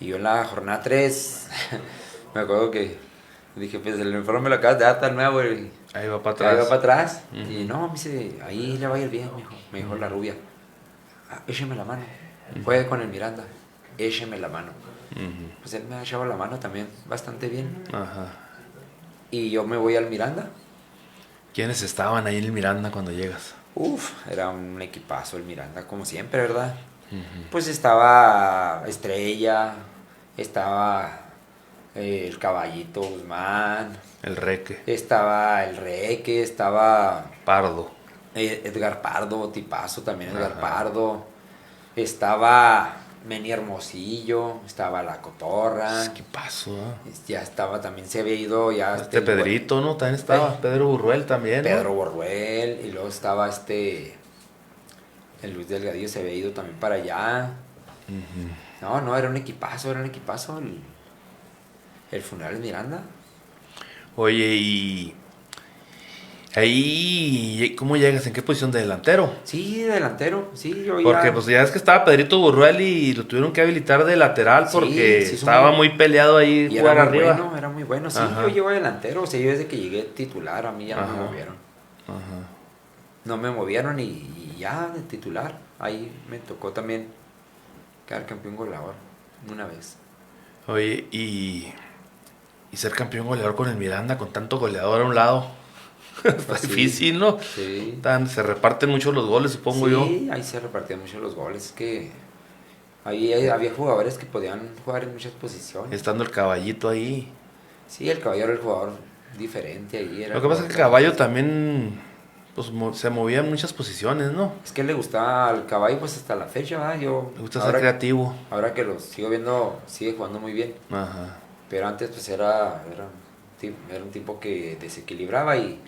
Y yo en la jornada 3 me acuerdo que dije, pues el uniforme me lo acabas de dar tan nuevo y Ahí va para ahí va atrás. para atrás. Y no, me dice, ahí le va a ir bien, me dijo la rubia. Écheme la mano. Juegue con el Miranda. Écheme la mano. Pues él me ha echado la mano también bastante bien. Ajá. Y yo me voy al Miranda. ¿Quiénes estaban ahí en el Miranda cuando llegas? Uf, era un equipazo el Miranda, como siempre, ¿verdad? Pues estaba Estrella, estaba el Caballito Guzmán, El Reque. estaba el Reque, estaba Pardo. Edgar Pardo, tipazo también Edgar Pardo, estaba Meni Hermosillo, estaba La Cotorra, ¿Qué pasó? ya estaba, también se había ido ya Pedrito, ¿no? También estaba. Pedro Burruel también, ¿no? Pedro Borruel, y luego estaba el Luis Delgadillo se había ido también para allá. No, era un equipazo el funeral de Miranda. Oye, y ahí, ¿cómo llegas? ¿En qué posición de delantero? Sí, delantero, sí, yo Porque ya. pues ya es que estaba Pedrito Burruel y lo tuvieron que habilitar de lateral Sí, porque sí, estaba muy peleado ahí y jugar arriba. era muy bueno, sí, Ajá. yo llevo delantero, o sea, yo desde que llegué titular, a mí ya no me Ajá. movieron. No me movieron y ya de titular. Ahí me tocó también quedar campeón goleador una vez. Oye, y ser campeón goleador con el Miranda, con tanto goleador a un lado, está Sí, difícil, ¿no? sí. Se reparten mucho los goles, supongo yo. Sí, ahí se repartían mucho los goles, es que ahí había jugadores que podían jugar en muchas posiciones. Estando el caballito ahí. Sí, el Caballero era el jugador diferente ahí. Era Lo que pasa es que el caballo también pues se movía en muchas posiciones, ¿no? Es que le gustaba al caballo pues hasta la fecha, ¿verdad? Yo, Le gusta ser creativo. ahora que lo sigo viendo, sigue jugando muy bien. Ajá. Pero antes pues era un tipo que desequilibraba y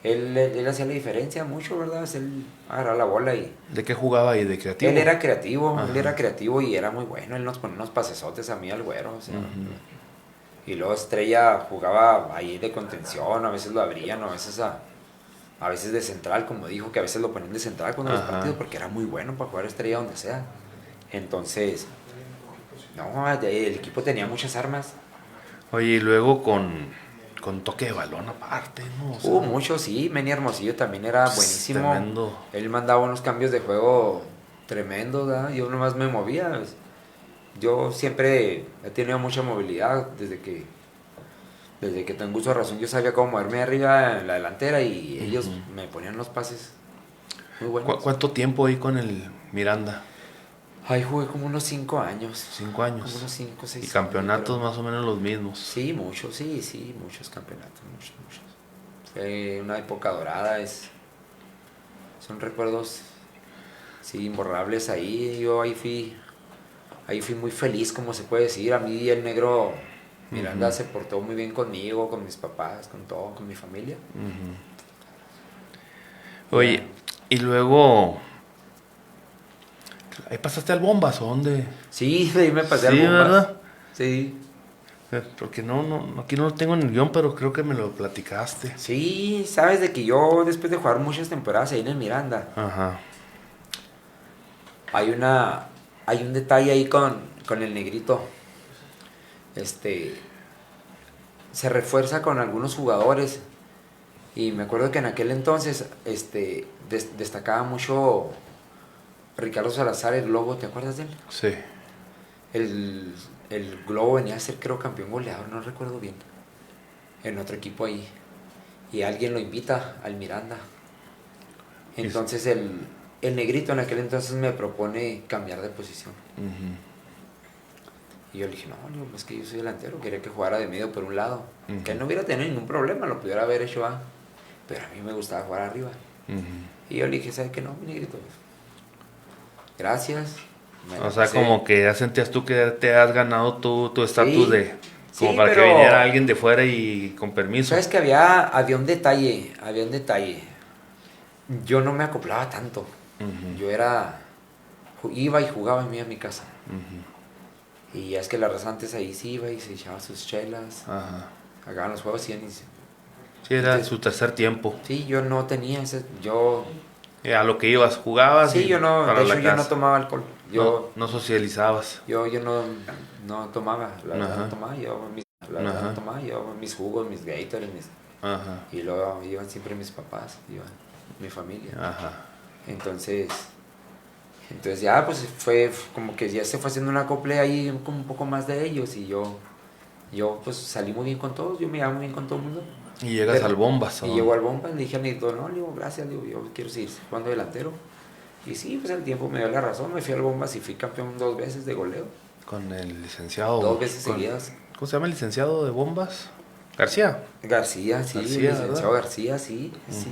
él hacía la diferencia mucho, ¿verdad? Pues, él agarraba la bola y... ¿De qué jugaba ahí? ¿De creativo? Él era creativo, Ajá. él era creativo y era muy bueno. Él nos ponía unos pasesotes a mí al güero, o sea. Y luego Estrella jugaba ahí de contención, a veces lo abrían, a veces de central, como dijo, que a veces lo ponían de central cuando los Ajá. partidos, porque era muy bueno para jugar Estrella donde sea. Entonces, no, el equipo tenía muchas armas. Oye, y luego con toque de balón aparte, ¿no? O sea, Mucho, sí. Manny Hermosillo también era buenísimo. tremendo. Él mandaba unos cambios de juego tremendos, ¿verdad? Yo nomás me movía. Pues. Yo siempre he tenido mucha movilidad desde que tengo uso de razón. Yo sabía cómo moverme arriba en la delantera y ellos me ponían los pases muy buenos. ¿Cuánto tiempo ahí con el Miranda? Ahí jugué como unos 5 años. 5 años. Como unos 5 o 6 Y años. campeonatos más o menos los mismos. Sí, muchos, sí, muchos campeonatos, muchos. Fue una época dorada, son recuerdos, sí, imborrables ahí. Yo ahí fui muy feliz, como se puede decir. A mí el negro Miranda se portó muy bien conmigo, con mis papás, con todo, con mi familia. Oye, y luego... ¿Ahí pasaste al Bombas o dónde? Sí, de ahí me pasé al Sí, Bombas. ¿verdad? Sí. Porque aquí no lo tengo en el guión, pero creo que me lo platicaste. Sí, sabes de que yo después de jugar muchas temporadas ahí en el Miranda, Ajá. hay un detalle ahí con el negrito. Se refuerza con algunos jugadores y me acuerdo que en aquel entonces destacaba mucho Ricardo Salazar, el Globo, ¿te acuerdas de él? Sí. El Globo venía a ser, creo, campeón goleador, no recuerdo bien, en otro equipo ahí. Y alguien lo invita al Miranda. Entonces el negrito en aquel entonces me propone cambiar de posición. Y yo le dije, no, es que yo soy delantero, quería que jugara de medio por un lado. Que él no hubiera tenido ningún problema, lo pudiera haber hecho, pero a mí me gustaba jugar arriba. Y yo le dije, ¿sabes qué? No, mi negrito, gracias. O sea, como que ya sentías tú que te has ganado tu estatus Sí, de... Como sí, para que pero- viniera alguien de fuera y con permiso. ¿Sabes que había un detalle? Yo no me acoplaba tanto. Yo iba y jugaba en mi casa. Y ya es que la raza antes ahí sí iba y se echaba sus chelas. Ajá. Acababan los juegos y Sí, era su tercer tiempo. sí, yo no tenía A lo que ibas, jugabas sí, y yo no, para de la hecho yo no casa. tomaba alcohol. No socializabas. Yo no tomaba, la verdad Ajá. no tomaba, Ajá. no tomaba, yo mis jugos, mis Gatorade, Ajá. y luego iban siempre mis papás, iban mi familia. Ajá. Entonces ya pues fue como que ya se fue haciendo un acople ahí como un poco más de ellos y yo pues salí muy bien con todos, yo me llevaba muy bien con todo el mundo. Y llegas al Bombas. Y llego al Bomba, le dije a mi doctor, no, le digo, gracias, le digo, yo quiero seguir jugando delantero. Y sí, pues el tiempo me dio la razón, me fui al Bombas y fui campeón 2 veces de goleo. Con el licenciado. 2 veces seguidas. ¿Cómo se llama el licenciado de Bombas? García. García, sí, García, el licenciado ¿verdad? García, sí, sí.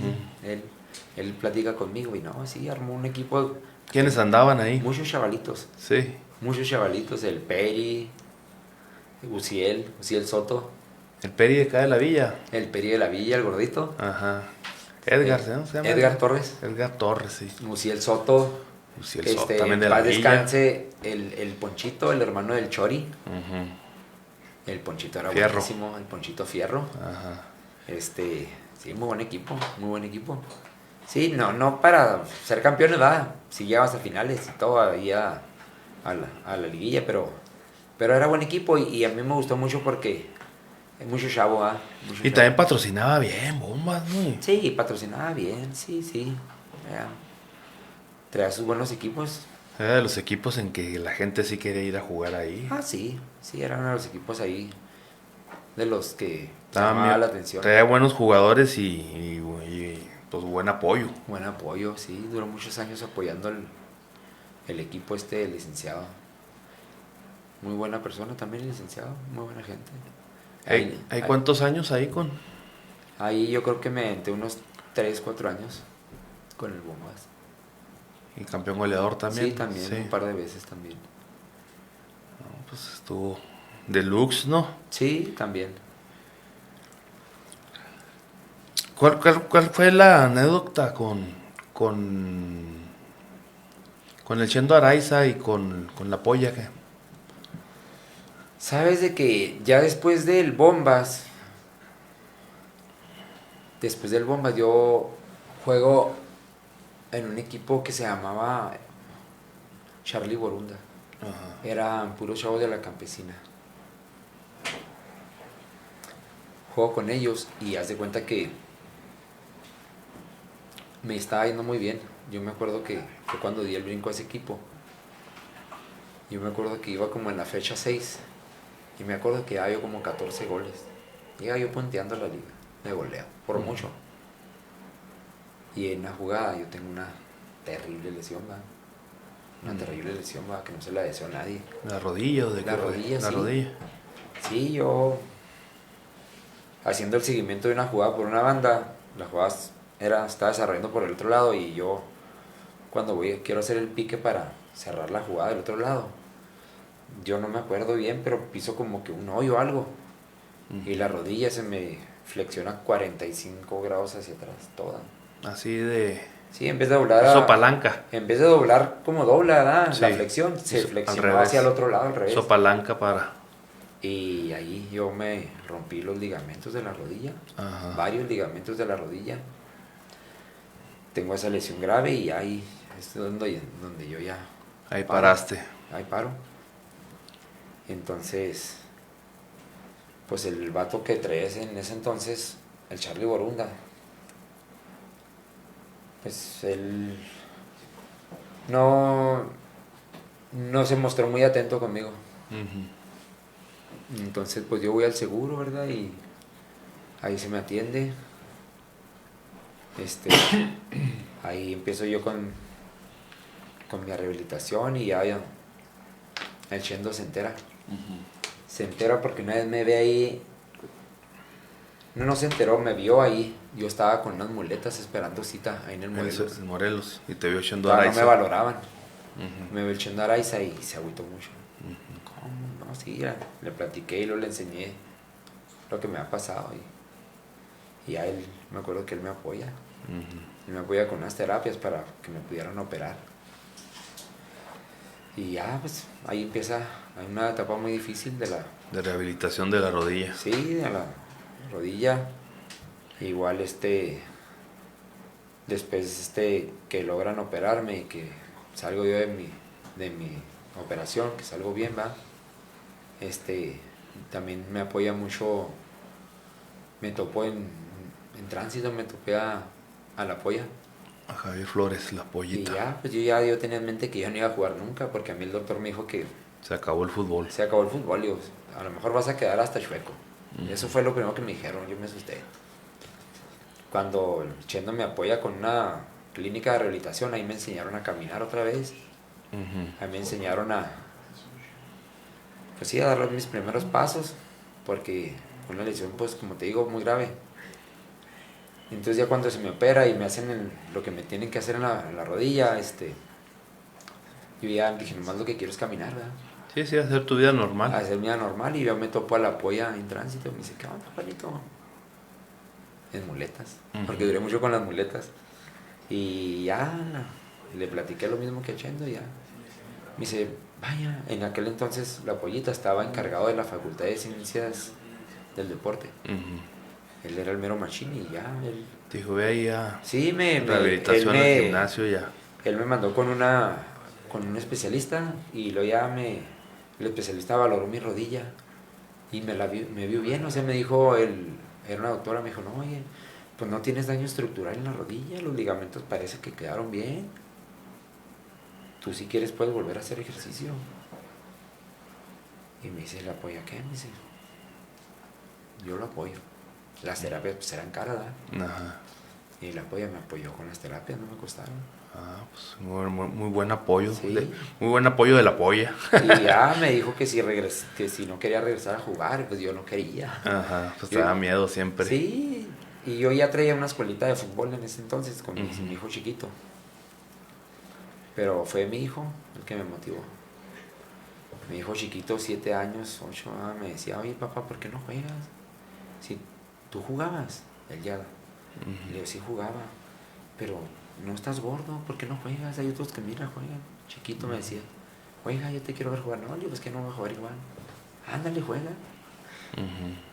Él platica conmigo y no, sí, armó un equipo. ¿Quiénes andaban ahí? Muchos chavalitos, Sí. el Peri, Uciel Soto, El Peri de acá de la villa. el Peri de la Villa, el gordito. Ajá. Edgar, ¿no? ¿Se llama Edgar Torres. Edgar Torres, sí. Uciel Soto. Sí, el Soto, también de la paz villa. descanse el Ponchito, el hermano del Chori. Ujú. El Ponchito era Fierro. buenísimo, el Ponchito Fierro. Ajá. Sí, muy buen equipo. Sí, no para ser campeones, va. Si llegabas a finales y todo, ahí a la liguilla, pero era buen equipo y a mí me gustó mucho porque es mucho chavo, ¿va? Y también patrocinaba bien Bombas, ¿no? Sí, patrocinaba bien, sí. Ya. Traía sus buenos equipos. Era de los equipos en que la gente sí quería ir a jugar ahí. Sí, eran uno de los equipos ahí de los que Estaba llamaba la atención. Traía buenos jugadores y, pues buen apoyo. Buen apoyo, sí, duró muchos años apoyando el equipo el licenciado. Muy buena persona también el licenciado, muy buena gente. ¿Hay cuántos años ahí con? Ahí yo creo que me aventé unos 3, 4 años. con el Bombas. Y campeón goleador también. Sí, también, un par de veces también. No, pues estuvo deluxe, ¿no? Sí, también. ¿Cuál fue la anécdota con el Chendo Araiza y con la polla que? Sabes de que ya después del Bombas yo juego en un equipo que se llamaba Charlie Borunda. Ajá. Eran puros chavos de la campesina. Juego con ellos y haz de cuenta que me estaba yendo muy bien. Yo me acuerdo que fue cuando di el brinco a ese equipo. Yo me acuerdo que iba como en la fecha 6 y me acuerdo que había como 14 goles. Iba yo punteando la liga de goleo, por mucho. Y en una jugada yo tengo una terrible lesión, ¿va? Una terrible lesión, ¿va? Que no se la deseo a nadie. ¿La rodilla o de La qué fue? rodilla, La sí. rodilla. Sí, yo haciendo el seguimiento de una jugada por una banda, la jugada estaba desarrollando por el otro lado y yo cuando quiero hacer el pique para cerrar la jugada del otro lado, yo no me acuerdo bien, pero piso como que un hoyo o algo y la rodilla se me flexiona 45 grados hacia atrás, toda. Así de... Sí, en vez de doblar... Hizo palanca. En vez de doblar como dobla, ¿verdad? Sí. La flexión, se Al flexionó revés. hacia el otro lado, al revés. Hizo palanca para... Y ahí yo me rompí los ligamentos de la rodilla, Ajá. varios ligamentos de la rodilla. Tengo esa lesión grave y ahí es donde yo ya... Ahí paro. paraste. Ahí paro. Entonces, pues el vato que traes en ese entonces, el Charlie Borunda, pues él no se mostró muy atento conmigo. Uh-huh. Entonces pues yo voy al seguro, ¿verdad? Y ahí se me atiende. Ahí empiezo yo con mi rehabilitación y ya el Chendo se entera. Uh-huh. Se entera porque una vez me ve ahí. No se enteró, me vio ahí. Yo estaba con unas muletas esperando cita ahí en el Morelos. En Morelos. Y te vio echando No Araiza. me valoraban. Uh-huh. Me vio el Chendo Araiza y se agüitó mucho. Uh-huh. ¿Cómo? No, sí, le platiqué y le enseñé lo que me ha pasado. Y a él, me acuerdo que él me apoya. Uh-huh. Él me apoya con unas terapias para que me pudieran operar. Y ya, pues, ahí empieza, hay una etapa muy difícil de rehabilitación de la rodilla. Sí, de la rodilla. Igual después que logran operarme y que salgo yo de mi operación, que salgo bien, va. También me apoya mucho, me topó en tránsito, me topé a la polla. A Javier Flores, la pollita. Y ya, pues yo tenía en mente que yo no iba a jugar nunca, porque a mí el doctor me dijo que se acabó el fútbol. Se acabó el fútbol, y a lo mejor vas a quedar hasta chueco. Eso fue lo primero que me dijeron, yo me asusté. Cuando el Chendo me apoya con una clínica de rehabilitación, ahí me enseñaron a caminar otra vez. Uh-huh. Ahí me enseñaron a dar mis primeros pasos, porque fue una lesión, pues como te digo, muy grave. Entonces ya cuando se me opera y me hacen lo que me tienen que hacer en la rodilla, yo ya dije, nomás lo que quiero es caminar, ¿verdad? Sí, hacer tu vida normal. Hacer mi vida normal, y yo me topo a la polla en tránsito y me dice, ¿qué onda, Juanito? En muletas, porque duré mucho con las muletas. Y ya le platiqué lo mismo que a Chendo, ya. Me dice, vaya, en aquel entonces la pollita estaba encargado de la Facultad de Ciencias del Deporte. Uh-huh. Él era el mero machín y ya, él... Dijo, ve ahí a... Sí, rehabilitación en el gimnasio ya. Él me mandó con un especialista y luego ya el especialista valoró mi rodilla y me vio bien, o sea, me dijo, era una doctora, me dijo, no, oye, pues no tienes daño estructural en la rodilla, los ligamentos parece que quedaron bien. Tú si quieres puedes volver a hacer ejercicio. Y me dice, ¿le apoya qué? Me dice, yo lo apoyo. Las terapias pues eran caras, ¿verdad? Ajá. Y me apoyó con las terapias, no me costaron. Ah, pues muy buen apoyo. Sí. Muy buen apoyo de la polla. Y ya me dijo que si no quería regresar a jugar, pues yo no quería. Ajá, pues te daba miedo siempre. Sí, Y yo ya traía una escuelita de fútbol en ese entonces con mi hijo chiquito. Pero fue mi hijo el que me motivó. Mi hijo chiquito, 7 años, 8, me decía, oye papá, ¿por qué no juegas? Si tú jugabas, él ya. Y le digo, sí jugaba, pero no estás gordo, ¿por qué no juegas? Hay otros que mira, juegan. Chiquito me decía, juega, yo te quiero ver jugar. No, yo pues que no voy a jugar igual. Ándale, juega.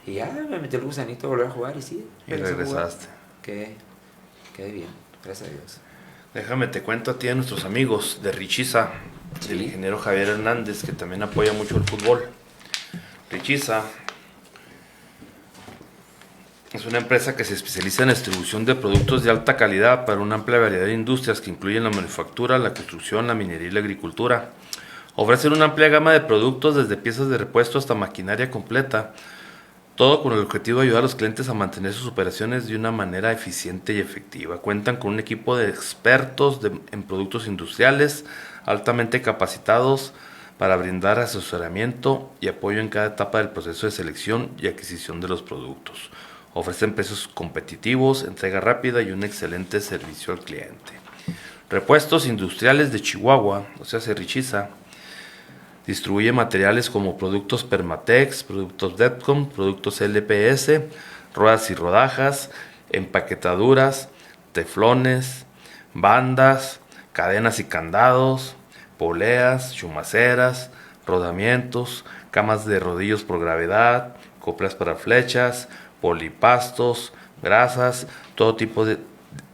Y ya me metí el gusanito, volví a jugar y sí. Y regresaste. Quedé bien, gracias a Dios. Déjame te cuento a ti y a nuestros amigos de Richiza, del ingeniero Javier Hernández, que también apoya mucho el fútbol. Richiza es una empresa que se especializa en la distribución de productos de alta calidad para una amplia variedad de industrias que incluyen la manufactura, la construcción, la minería y la agricultura. Ofrecen una amplia gama de productos desde piezas de repuesto hasta maquinaria completa, todo con el objetivo de ayudar a los clientes a mantener sus operaciones de una manera eficiente y efectiva. Cuentan con un equipo de expertos en productos industriales altamente capacitados para brindar asesoramiento y apoyo en cada etapa del proceso de selección y adquisición de los productos. Ofrecen precios competitivos, entrega rápida y un excelente servicio al cliente. Repuestos Industriales de Chihuahua, o sea, Richiza, distribuye materiales como productos Permatex, productos Depcom, productos LPS, ruedas y rodajas, empaquetaduras, teflones, bandas, cadenas y candados, poleas, chumaceras, rodamientos, camas de rodillos por gravedad, coplas para flechas, polipastos, grasas, todo tipo de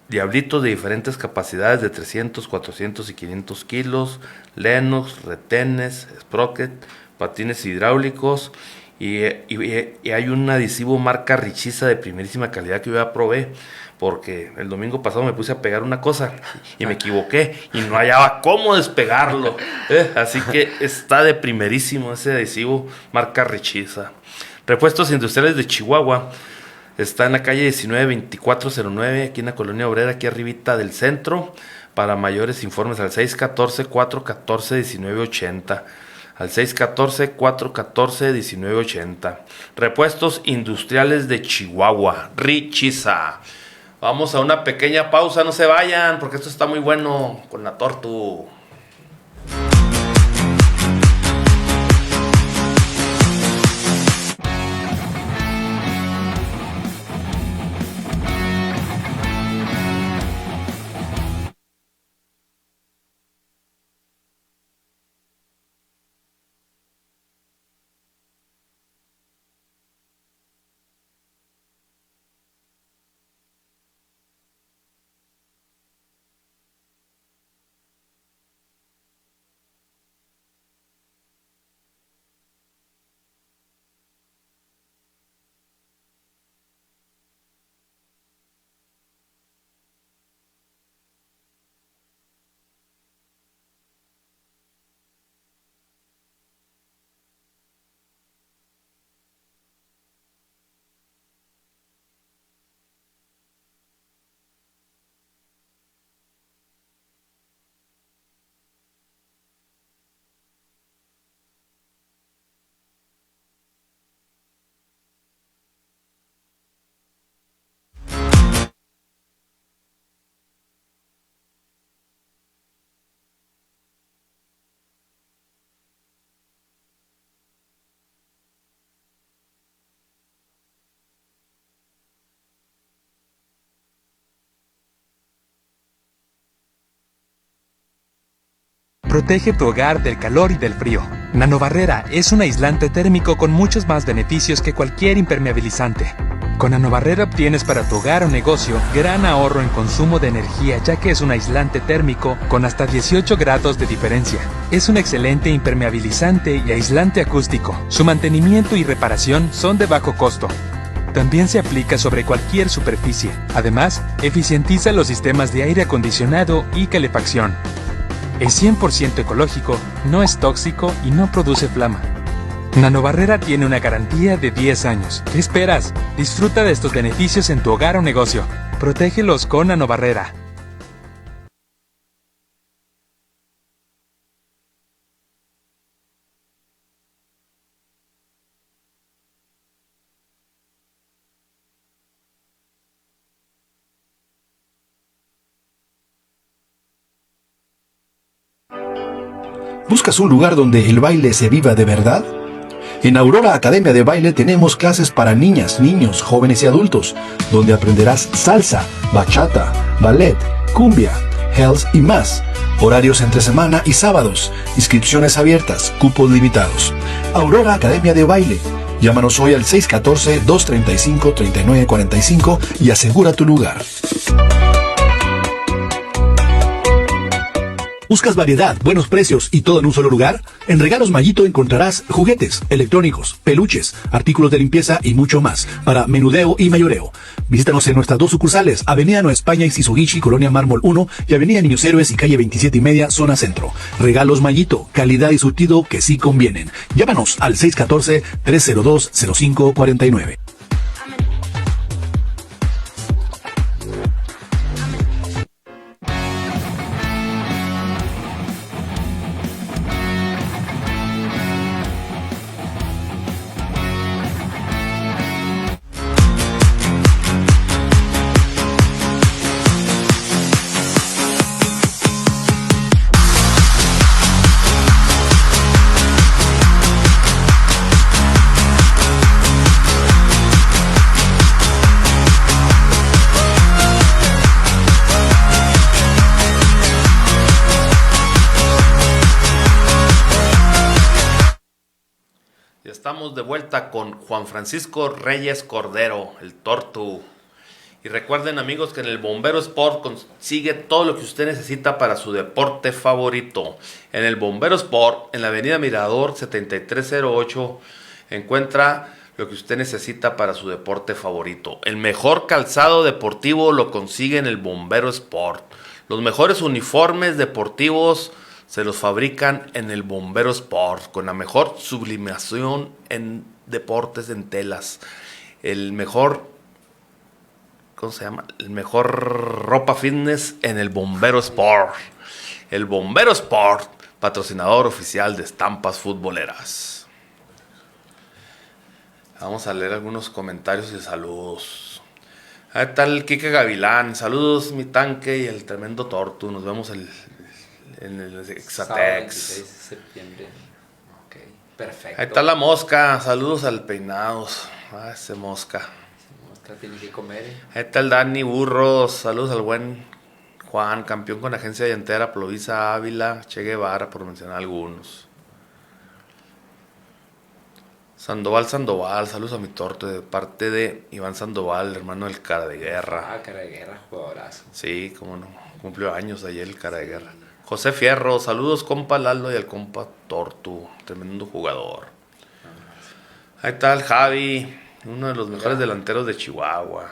diablitos de diferentes capacidades de 300, 400 y 500 kilos, lenos, retenes, sprocket, patines hidráulicos y hay un adhesivo marca Richiza de primerísima calidad que yo ya probé porque el domingo pasado me puse a pegar una cosa y me equivoqué y no hallaba cómo despegarlo, así que está de primerísimo ese adhesivo marca Richiza. Repuestos Industriales de Chihuahua está en la calle 19-2409, aquí en la Colonia Obrera, aquí arribita del centro. Para mayores informes al 614-414-1980. Al 614-414-1980. Repuestos Industriales de Chihuahua, Richiza. Vamos a una pequeña pausa, no se vayan, porque esto está muy bueno con la tortu. Protege tu hogar del calor y del frío. Nanobarrera es un aislante térmico con muchos más beneficios que cualquier impermeabilizante. Con Nanobarrera obtienes para tu hogar o negocio gran ahorro en consumo de energía, ya que es un aislante térmico con hasta 18 grados de diferencia. Es un excelente impermeabilizante y aislante acústico. Su mantenimiento y reparación son de bajo costo. También se aplica sobre cualquier superficie. Además, eficientiza los sistemas de aire acondicionado y calefacción. Es 100% ecológico, no es tóxico y no produce flama. Nanobarrera tiene una garantía de 10 años. ¿Qué esperas? Disfruta de estos beneficios en tu hogar o negocio. Protégelos con Nanobarrera. ¿Buscas un lugar donde el baile se viva de verdad? En Aurora Academia de Baile tenemos clases para niñas, niños, jóvenes y adultos, donde aprenderás salsa, bachata, ballet, cumbia, health y más. Horarios entre semana y sábados. Inscripciones abiertas, cupos limitados. Aurora Academia de Baile. Llámanos hoy al 614-235-3945 y asegura tu lugar. ¿Buscas variedad, buenos precios y todo en un solo lugar? En Regalos Mayito encontrarás juguetes, electrónicos, peluches, artículos de limpieza y mucho más para menudeo y mayoreo. Visítanos en nuestras 2 sucursales, Avenida Nueva España y Sisugichi, Colonia Mármol 1 y Avenida Niños Héroes y Calle 27 y media, Zona Centro. Regalos Mayito, calidad y surtido que sí convienen. Llámanos al 614-302-0549. Estamos de vuelta con Juan Francisco Reyes Cordero, el Tortu. Y recuerden, amigos, que en el Bombero Sport consigue todo lo que usted necesita para su deporte favorito. En el Bombero Sport, en la avenida Mirador 7308, encuentra lo que usted necesita para su deporte favorito. El mejor calzado deportivo lo consigue en el Bombero Sport. Los mejores uniformes deportivos se los fabrican en el Bombero Sport, con la mejor sublimación en deportes en telas. El mejor, ¿cómo se llama? El mejor ropa fitness en el Bombero Sport. El Bombero Sport, patrocinador oficial de Estampas Futboleras. Vamos a leer algunos comentarios y saludos. Ahí está el Quique Gavilán. Saludos, mi tanque y el tremendo Tortu. Nos vemos en el Exatex. 26 de septiembre. Ok, perfecto. Ahí está la Mosca. Saludos al Peinados. Ese Mosca. Mosca tiene que comer. Ahí está el Dani Burros. Saludos al buen Juan, campeón con agencia llantera, Plovisa Ávila, Che Guevara, por mencionar algunos. Sandoval, saludos a mi Torto de parte de Iván Sandoval, hermano del Cara de Guerra. Ah, Cara de Guerra, jugadorazo. Sí, cómo no. Cumplió años ayer el Cara de Guerra. José Fierro, saludos compa Lalo y al compa Tortu, tremendo jugador. Ahí está el Javi, uno de los mejores delanteros de Chihuahua.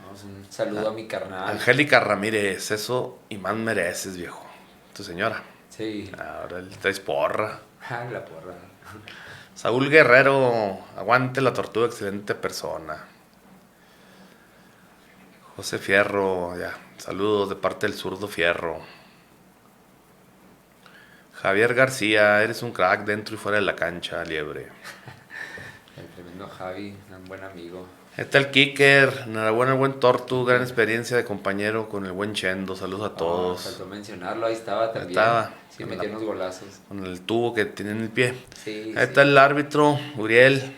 Vamos, un saludo a mi carnal. Angélica Ramírez, eso y más mereces, viejo. Tu señora. Sí. Ahora le traes porra. Ah, la porra. Saúl Guerrero, aguante la tortuga, excelente persona. José Fierro, ya, saludos de parte del zurdo Fierro. Javier García, eres un crack dentro y fuera de la cancha, liebre. El tremendo Javi, un buen amigo. Está el Kicker, enhorabuena el buen Tortu, gran experiencia de compañero con el buen Chendo, saludos a todos. Faltó mencionarlo, ahí estaba también. Estaba. Sí, metió unos golazos. Con el tubo que tiene en el pie. Sí, Ahí está el árbitro, Uriel.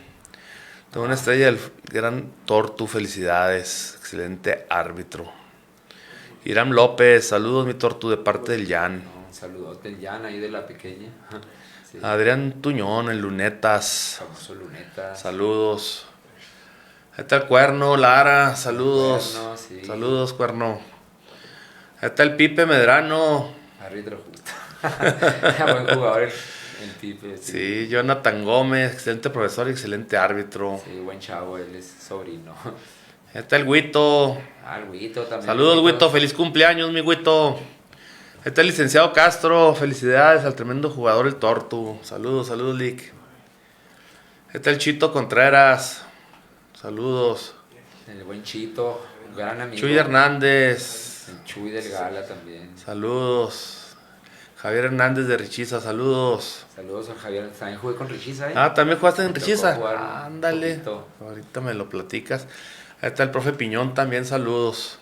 Tengo una estrella del gran Tortu, felicidades, excelente árbitro. Iram López, saludos mi Tortu de parte del Jan. Un saludote del Jan ahí de la pequeña. Sí. Adrián Tuñón, el Lunetas. Famoso Lunetas. Saludos. Ahí está el Cuerno, Lara, saludos. Cuerno, sí. Saludos, Cuerno. Ahí está el Pipe Medrano. Árbitro justo. Buen jugador el Pipe. Sí, Jonathan Gómez, excelente profesor y excelente árbitro. Sí, buen chavo, él es sobrino. Ahí está el Huito. Ah, el Huito también. Saludos, Huito, feliz cumpleaños, mi Huito. Ahí está el licenciado Castro, felicidades al tremendo jugador, el Tortu. Saludos, Lick. Ahí está el Chito Contreras. Saludos. El buen Chito, un gran amigo. Chuy Hernández. El Chuy del Gala también. Saludos. Javier Hernández de Richiza, saludos. Saludos a Javier, también jugué con Richiza, ¿eh? Ah, ¿también jugaste en Me tocó Richiza? jugar un Ándale. poquito. Ahorita me lo platicas. Ahí está el profe Piñón también, saludos.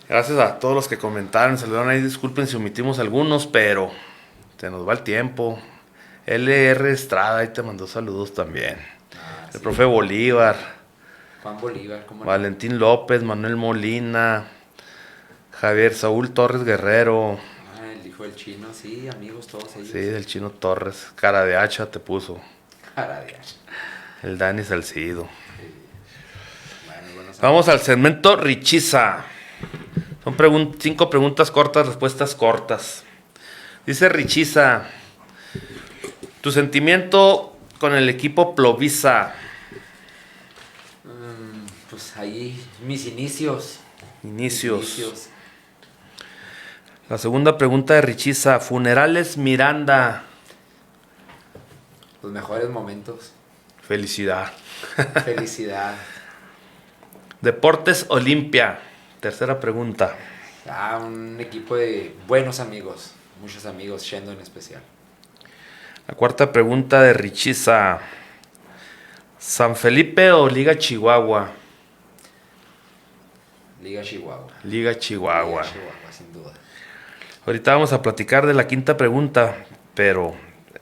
Gracias a todos los que comentaron, saludaron ahí, disculpen si omitimos algunos, pero se nos va el tiempo. LR Estrada ahí te mandó saludos también. El Sí. profe Bolívar, Juan Bolívar, ¿cómo no? Valentín López, Manuel Molina, Javier Saúl Torres Guerrero, El hijo del chino, sí, amigos todos ellos. sí, del Chino Torres, cara de hacha te puso, Cara de hacha. el Dani Salcido. Bueno, Vamos al segmento Richiza. Son 5 preguntas cortas, respuestas cortas. Dice Richiza, tu sentimiento con el equipo Plovisa. Pues ahí mis inicios. Inicios. La segunda pregunta de Richiza, Funerales Miranda. Los mejores momentos. Felicidad. Felicidad. Deportes Olimpia. Tercera pregunta. Un equipo de buenos amigos. Muchos amigos, Shendo en especial. La cuarta pregunta de Richiza, ¿San Felipe o Liga Chihuahua? Liga Chihuahua. Liga Chihuahua. Liga Chihuahua, sin duda. Ahorita vamos a platicar de la quinta pregunta, pero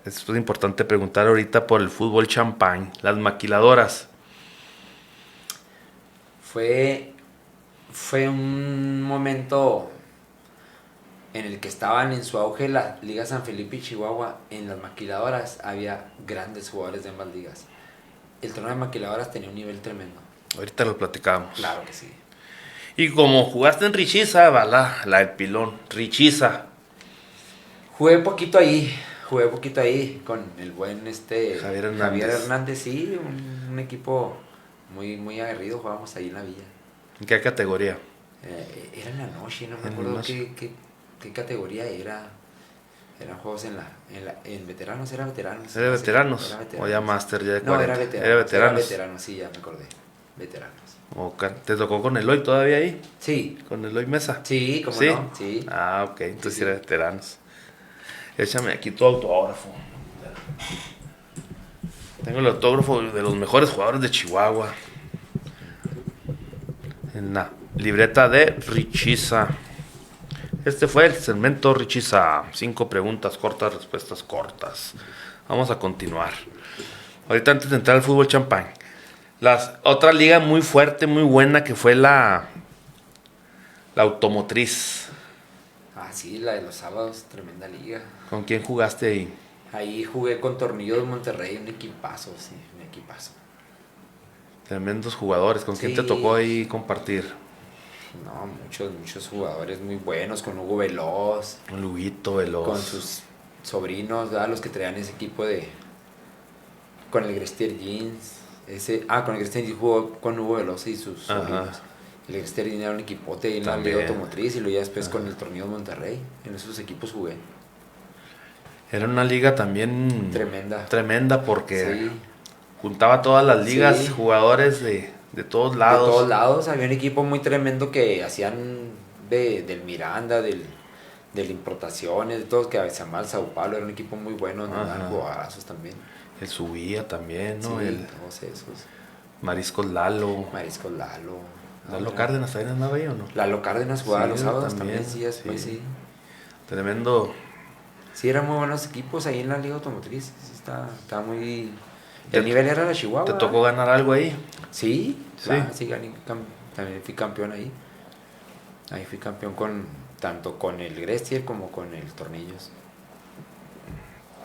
es importante preguntar ahorita por el fútbol champán, las maquiladoras. Fue un momento en el que estaban en su auge la Liga San Felipe y Chihuahua. En las maquiladoras había grandes jugadores de ambas ligas. El torneo de maquiladoras tenía un nivel tremendo. Ahorita lo platicamos. Claro que sí. Y como jugaste en Richiza, va la del pilón, Richiza. Jugué poquito ahí con el buen Javier Hernández, sí, un equipo muy, muy aguerrido. Jugábamos ahí en la villa. ¿En qué categoría? Era en la noche, no me En la acuerdo noche. qué categoría era. Eran juegos en veteranos, era veteranos. ¿Era veteranos? Era ¿O ya máster, ya de No, 40? era veteranos. ¿Era veteranos? Era veteranos, sí, ya me acordé. Veteranos. ¿Te tocó con Eloy todavía ahí? Sí, ¿Con Eloy Mesa? sí, como ¿Sí? no, sí. Ah, ok, entonces Sí, era sí. veteranos. Échame aquí tu autógrafo. Tengo el autógrafo de los mejores jugadores de Chihuahua. En la libreta de Richiza. Este fue el segmento Richiza. 5 preguntas cortas, respuestas cortas. Vamos a continuar. Ahorita antes de entrar al fútbol champán. Otra liga muy fuerte, muy buena que fue la automotriz. Sí, la de los sábados, tremenda liga. ¿Con quién jugaste ahí? Ahí jugué con Tornillo de Monterrey, un equipazo, sí, un equipazo. Tremendos jugadores. ¿Con quién Sí. te tocó ahí compartir? No, muchos jugadores muy buenos, con Hugo Veloz, Un Luguito, Veloz. con sus sobrinos, ¿verdad? Los que traían ese equipo con el Grestier Jeans. Con el Grestier Jeans jugó con Hugo Veloz y sus Ajá. sobrinos. El Grestier Jeans era un equipote en la También. Liga Automotriz y luego ya después con el Tornillo de Monterrey. En esos equipos jugué. Era una liga también Tremenda. tremenda porque Sí. juntaba todas las ligas, Sí. jugadores de todos lados. De todos lados, había un equipo muy tremendo que hacían del Miranda, del Importaciones, de todos, que se llamaba el Sao Paulo, era un equipo muy bueno, ¿no? Ajá. Jugadazos también. El Subía también, ¿no? Sí, El todos esos. Mariscos Lalo. Mariscos Lalo. Lalo Cárdenas también andaba ahí, ¿o no? Lalo Cárdenas jugaba Sí, los sábados también, también, sí, después sí. sí. Tremendo. Sí, eran muy buenos equipos ahí en la Liga Automotriz. Sí, está muy... ¿Te- El nivel era la Chihuahua. ¿Te tocó ganar algo ahí? Sí, Sí. claro, sí, también fui campeón ahí. Ahí fui campeón tanto con el Grestier como con el Tornillos.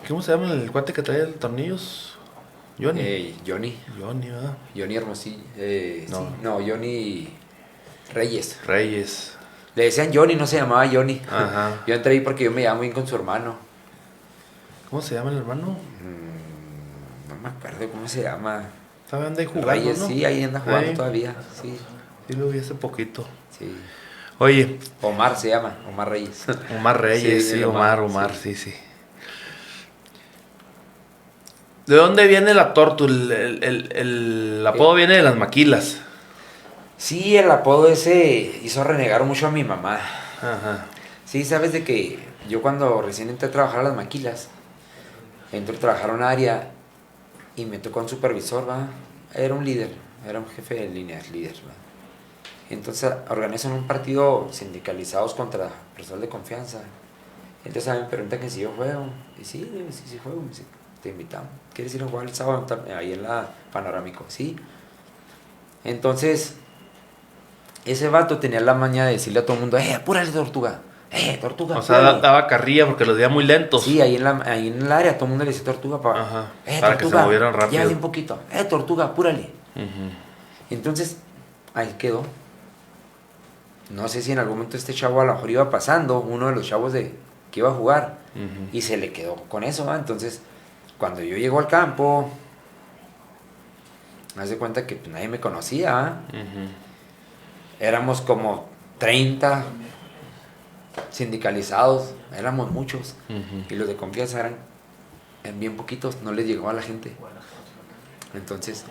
¿Cómo se llama el cuate que trae los tornillos? Johnny. Johnny ¿verdad? Hermosillo. No. Sí, no, Johnny Reyes. Reyes. Le decían Johnny, no se llamaba Johnny. Ajá. Yo entré ahí porque yo me llevaba muy bien con su hermano. ¿Cómo se llama el hermano? No me acuerdo cómo se llama. Estaba anda ahí jugando, Reyes, ¿no? sí, ahí anda jugando Ahí. todavía. Sí, Sí, lo vi hace poquito. sí. Oye, Omar se llama, Omar Reyes. Omar Reyes, Sí, sí, el Omar, Omar, sí, sí. ¿De dónde viene la tortu? El apodo viene de las maquilas. Sí, el apodo ese hizo renegar mucho a mi mamá. Ajá. Sí, sabes de que yo cuando recién entré a trabajar a las maquilas, entro a trabajar a un área y me tocó un supervisor, ¿va? Era un líder, era un jefe de líneas, líder, ¿va? Entonces organizan un partido sindicalizados contra personal de confianza. Entonces a mí me preguntan que si yo juego. Y sí, le digo, sí juego. Me dice, te invitamos. ¿Quieres ir a jugar el sábado ahí en la Panorámico? Sí. Entonces, ese vato tenía la maña de decirle a todo el mundo, apúrale, Tortuga. Tortuga. O sea, daba carrilla porque los veía muy lentos. Sí, ahí en el área todo el mundo le dice Tortuga para Tortuga, que se movieran rápido. Llévale un poquito. Tortuga, apúrale. Uh-huh. Entonces, ahí quedó. No sé si en algún momento este chavo a lo mejor iba pasando, uno de los chavos que iba a jugar, y se le quedó con eso, ¿va? Entonces, cuando yo llego al campo, me hace cuenta que pues, nadie me conocía, ¿va? Éramos como 30 sindicalizados, éramos muchos, y los de confianza eran bien poquitos, no les llegó a la gente. Entonces,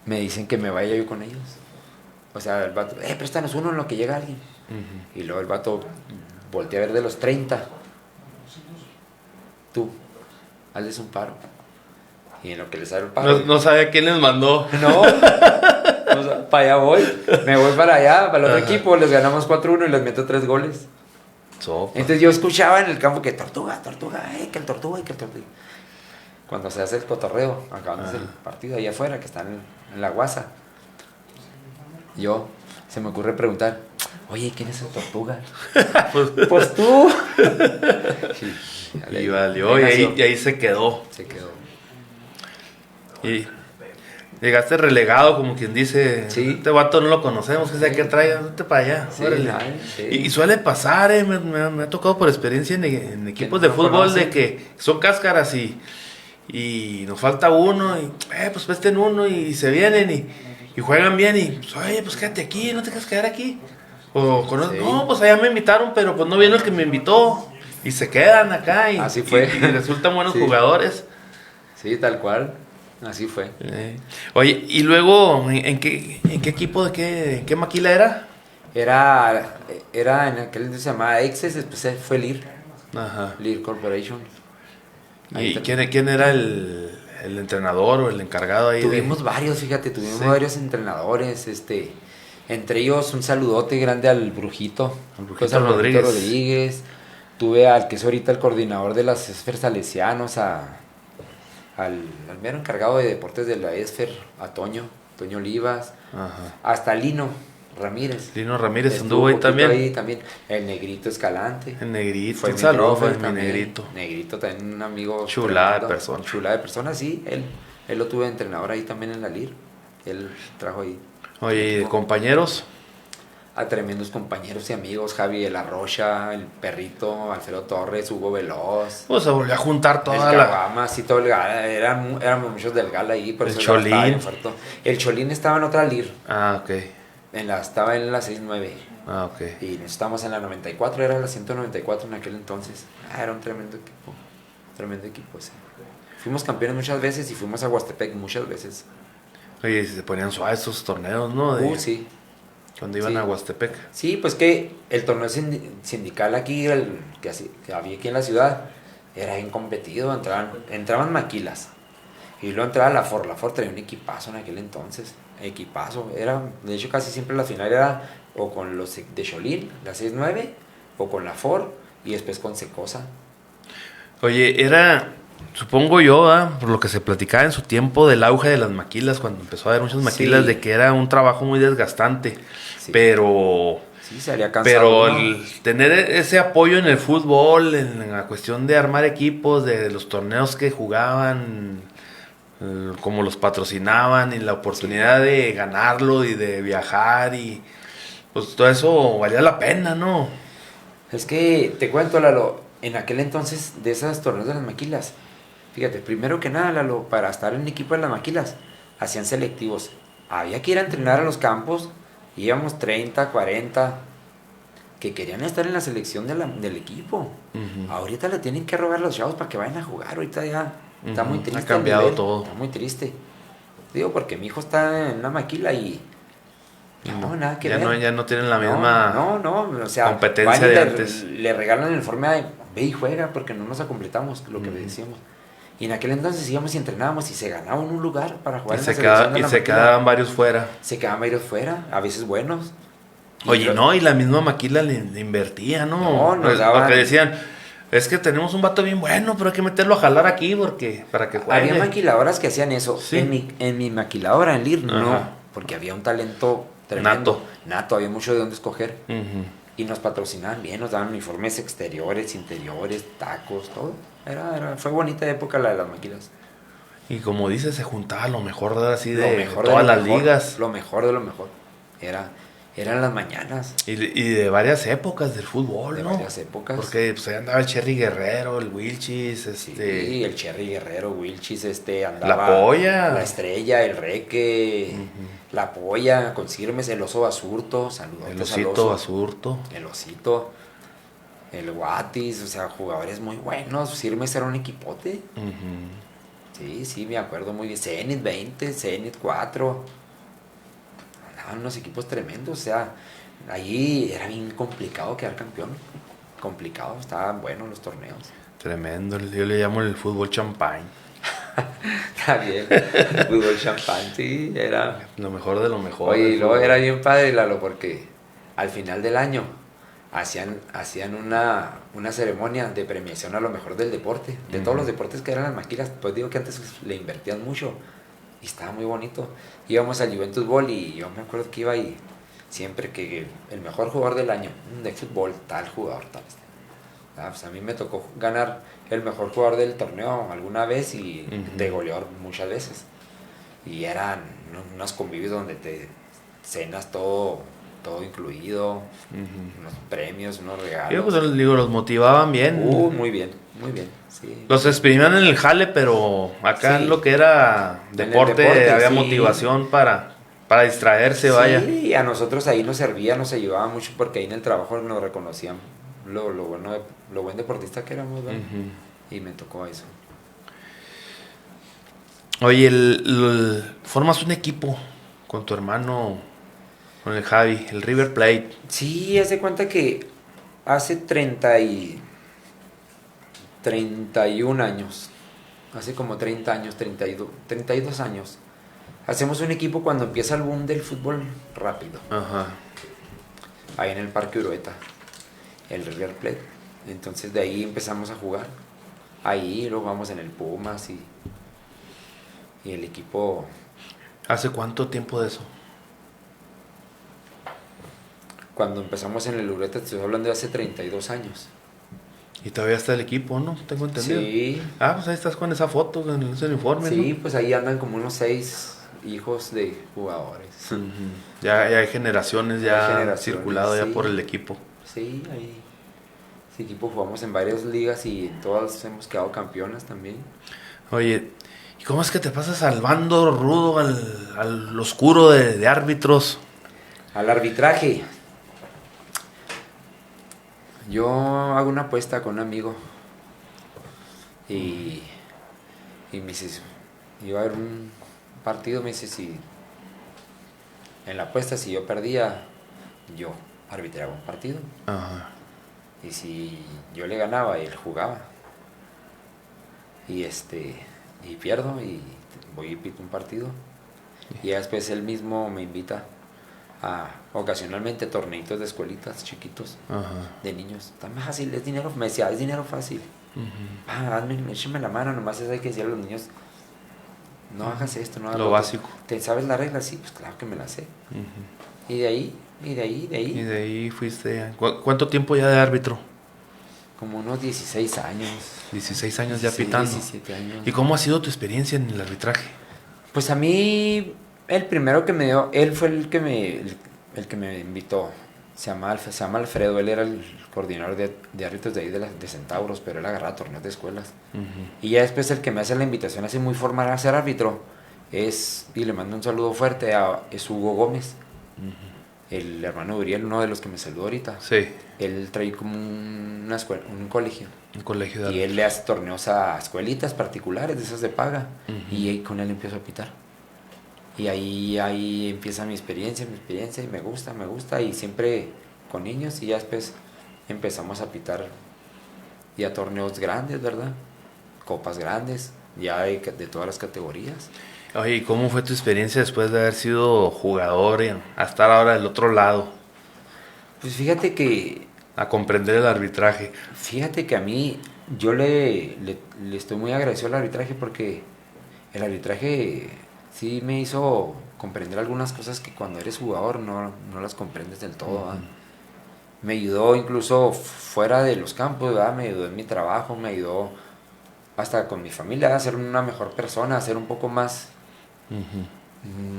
me dicen que me vaya yo con ellos. O sea, el vato, préstanos uno en lo que llega alguien. Y luego el vato voltea a ver de los 30. Tú, hazles un paro. Y en lo que les sale el paro. No sabía quién les mandó. No, para allá voy. Me voy para allá, para el otro equipo. Les ganamos 4-1 y les meto 3 goles. Sopa. Entonces yo escuchaba en el campo que Tortuga, que el Tortuga. Cuando se hace el cotorreo, acabándose el partido allá afuera, que están en la guasa. Se me ocurre preguntar, oye, ¿quién es el Tortuga? Pues tú. Y valió, y ahí se quedó. Y llegaste relegado, como quien dice, este vato no lo conocemos, que sea que trae, vete para allá. Y suele pasar, me ha tocado por experiencia en equipos de fútbol de que son cáscaras y nos falta uno, y pues presten uno y se vienen y juegan bien y pues, oye, pues quédate aquí, no te quieres quedar aquí. No, pues allá me invitaron, pero pues no vino el que me invitó. Y se quedan acá y, así fue. y resultan buenos jugadores. Sí, tal cual. Así fue. Oye, y luego, ¿en qué equipo, de qué maquila era? Era en aquel se llamaba Exes, después fue Lear. Lear Corporation. ¿Y quién era el entrenador o el encargado ahí? Tuvimos varios, fíjate, varios entrenadores, entre ellos un saludote grande al Brujito Rodríguez. Tuve al que es ahorita el coordinador de las Esfer Salesianos, al mero encargado de deportes de la Esfer, a Toño Olivas, hasta Lino Ramírez. Lino Ramírez anduvo ahí también. El Negrito Escalante. El Negrito, fue un saludo fue mi Negrito. Negrito también un amigo. Chulada de persona. Chulada de persona, sí. Él lo tuve de entrenador ahí también en la LIR. Él trajo ahí. Oye, ¿y de compañeros? A tremendos compañeros y amigos, Javi de la Rocha, el Perrito, Alfredo Torres, Hugo Veloz. Pues se volvió a juntar toda el Caguama, sí, todo el Gala, éramos muchos del Gala ahí. Por el eso Cholín. El Cholín estaba en otra LIR. Ok. Estaba en la 6-9. Ok. Y estábamos en la 94, era la 194 en aquel entonces. Era un tremendo equipo, sí. Fuimos campeones muchas veces y fuimos a Huastepec muchas veces. Oye, se ponían suaves esos torneos, ¿no? Sí. Cuando iban a Huastepec. Sí, pues que el torneo sindical aquí, que había aquí en la ciudad, era bien competido. Entraban maquilas. Y luego entraba la Ford. La Ford traía un equipazo en aquel entonces. Equipazo. De hecho, casi siempre la final era o con los de Cholín, la 6-9, o con la Ford, y después con Secosa. Oye, supongo yo, por lo que se platicaba en su tiempo del auge de las maquilas, cuando empezó a haber muchas maquilas, de que era un trabajo muy desgastante. Sí. Pero salía cansado. Pero el tener ese apoyo en el fútbol, en la cuestión de armar equipos, de los torneos que jugaban, como los patrocinaban, y la oportunidad de ganarlo y de viajar, y pues todo eso valía la pena, ¿no? Es que te cuento, Lalo, en aquel entonces de esos torneos de las maquilas, fíjate, primero que nada, Lalo, para estar en el equipo de las maquilas, hacían selectivos. Había que ir a entrenar a los campos, íbamos 30, 40, que querían estar en la selección del equipo. Ahorita le tienen que rogar a los chavos para que vayan a jugar, ahorita ya está muy triste. Ha cambiado todo. Está muy triste. Digo, porque mi hijo está en una maquila y no, nada que ver. Ya no tienen la misma o sea, competencia de antes. Le regalan el informe de ve y juega porque no nos completamos, lo que le decíamos. Y en aquel entonces íbamos y entrenábamos y se ganaba un lugar para jugar Y en la se, selección de y la se Maquila. quedaban varios fuera. Se quedaban varios fuera, a veces buenos. Y Oye, lo- no, y la misma Maquila le invertía, ¿no? No, nos Pues, daban- porque decían, es que tenemos un vato bien bueno, pero hay que meterlo a jalar aquí para que juegue. Había maquiladoras que hacían eso. Sí. En mi maquiladora, en LIR, no. Ajá. Porque había un talento tremendo. Nato, había mucho de dónde escoger. Ujú. Y nos patrocinaban bien, nos daban uniformes exteriores, interiores, tacos, todo. Fue bonita época la de las maquilas. Y como dices, se juntaba lo mejor de así Lo de mejor de todas lo las mejor, ligas. Lo mejor de lo mejor. Eran las mañanas. Y de varias épocas del fútbol, De ¿no? varias épocas. Porque pues ahí andaba el Cherry Guerrero, el Wilchis, Sí, el Cherry Guerrero, Wilchis, andaba. La Polla. La Estrella, el Reque, la Polla, con Sirmes, el Oso Basurto, saludos. el Osito Basurto. El Osito, el Guatis, o sea, jugadores muy buenos. Sirmes era un equipote. Ujú. Sí, me acuerdo muy bien. Zenit 20, Zenit 4. Andaban unos equipos tremendos, o sea, ahí era bien complicado quedar campeón. Complicado, estaban buenos los torneos. Tremendo, yo le llamo el fútbol champán. Está bien, fútbol champán, sí, era. Lo mejor de lo mejor. Oye, del y luego fútbol. era bien padre, Lalo, porque al final del año hacían una ceremonia de premiación a lo mejor del deporte, de todos los deportes que eran las maquilas. Pues digo que antes le invertían mucho y estaba muy bonito. Íbamos al Juventus Ball y yo me acuerdo que iba y siempre que el mejor jugador del año de fútbol, tal jugador, tal. Pues a mí me tocó ganar el mejor jugador del torneo alguna vez y de goleador muchas veces. Y eran unos convivios donde te cenas todo incluido, unos premios, unos regalos. Yo, pues, digo, los motivaban bien. Muy bien, sí. Los exprimían en el jale, pero acá Sí. en lo que era En el deporte, deporte, había sí. motivación para distraerse, vaya. Sí, a nosotros ahí nos servía, nos ayudaba mucho porque ahí en el trabajo nos reconocían lo buen deportista que éramos, ¿verdad? Y me tocó eso. Oye, formas un equipo con tu hermano, con el Javi, el River Plate. Sí, haz de cuenta que hace 31 años, hace como 30 años, 32 años, hacemos un equipo cuando empieza el boom del fútbol rápido, Ajá. ahí en el Parque Urueta, el River Plate. Entonces de ahí empezamos a jugar, ahí luego vamos en el Pumas y el equipo. ¿Hace cuánto tiempo de eso? Cuando empezamos en el Urueta, te estoy hablando de hace 32 años. Y todavía está el equipo, ¿no? Tengo entendido. Sí, Ah, pues ahí estás con esa foto, con ese uniforme, sí, ¿no? pues ahí andan como unos 6 hijos de jugadores. Ujú. Ya hay generaciones ya Hay generaciones, circulado ya sí. por el equipo. Sí, ahí. Ese equipo jugamos en varias ligas y en todas hemos quedado campeonas también. Oye, ¿y cómo es que te pasas al bando rudo, al oscuro de árbitros? Al arbitraje. Yo hago una apuesta con un amigo y me dice, iba a haber un partido, me dice, si en la apuesta si yo perdía, yo arbitraba un partido. Ajá. Y si yo le ganaba, él jugaba. Y pierdo y voy y pito un partido. Y ya después él mismo me invita a ocasionalmente torneitos de escuelitas chiquitos Ajá. de niños. Tan fácil, es dinero, me decía, es dinero fácil. Échame la mano, nomás hay que decirle a los niños, no hagas esto, no hagas Lo otro. básico. ¿Te sabes la regla? Sí, pues claro que me la sé. Ujú. Y de ahí. Y de ahí fuiste... ¿Cuánto tiempo ya de árbitro? Como unos 16 años. 16 años ya 16, pitando. 17 años. ¿Y cómo ha sido tu experiencia en el arbitraje? Pues a mí, el primero que me dio, él fue el que me invitó. Se llama Alfredo, él era el coordinador de árbitros de ahí de Centauros, pero él agarraba torneos de escuelas. Y ya después el que me hace la invitación así muy formal a ser árbitro y le mando un saludo fuerte, es Hugo Gómez, el hermano de Uriel, uno de los que me saludó ahorita. Sí, Él trae como una escuela, un colegio. un colegio de Y él le hace torneos a escuelitas particulares, de esas de paga. Y ahí con él empiezo a pitar. Y ahí empieza mi experiencia y me gusta. Y siempre con niños y ya después empezamos a pitar ya torneos grandes, ¿verdad? Copas grandes. ya de todas las categorías. Oye, ¿y cómo fue tu experiencia después de haber sido jugador a estar ahora del otro lado, Pues fíjate que a comprender el arbitraje? a mí, yo le estoy muy agradecido al arbitraje porque el arbitraje sí me hizo comprender algunas cosas que cuando eres jugador no las comprendes del todo. ¿Verdad? Me ayudó incluso fuera de los campos, ¿verdad? Me ayudó en mi trabajo, me ayudó hasta con mi familia a ser una mejor persona, a ser un poco más,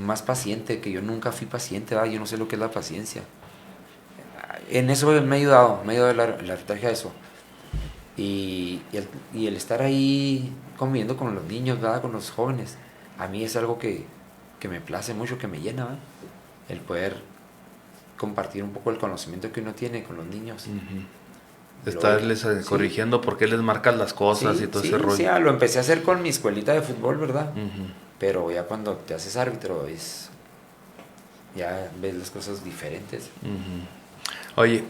más paciente, que yo nunca fui paciente, ¿verdad? Yo no sé lo que es la paciencia. En eso me ha ayudado el arbitraje a eso. Y el estar ahí conviviendo con los niños, ¿verdad? Con los jóvenes, a mí es algo que me place mucho, que me llena, ¿verdad? El poder compartir un poco el conocimiento que uno tiene con los niños. Estarles corrigiendo por qué les marcas las cosas y todo ese rollo. Sí, lo empecé a hacer con mi escuelita de fútbol, ¿verdad? Pero ya cuando te haces árbitro, ya ves las cosas diferentes. Oye,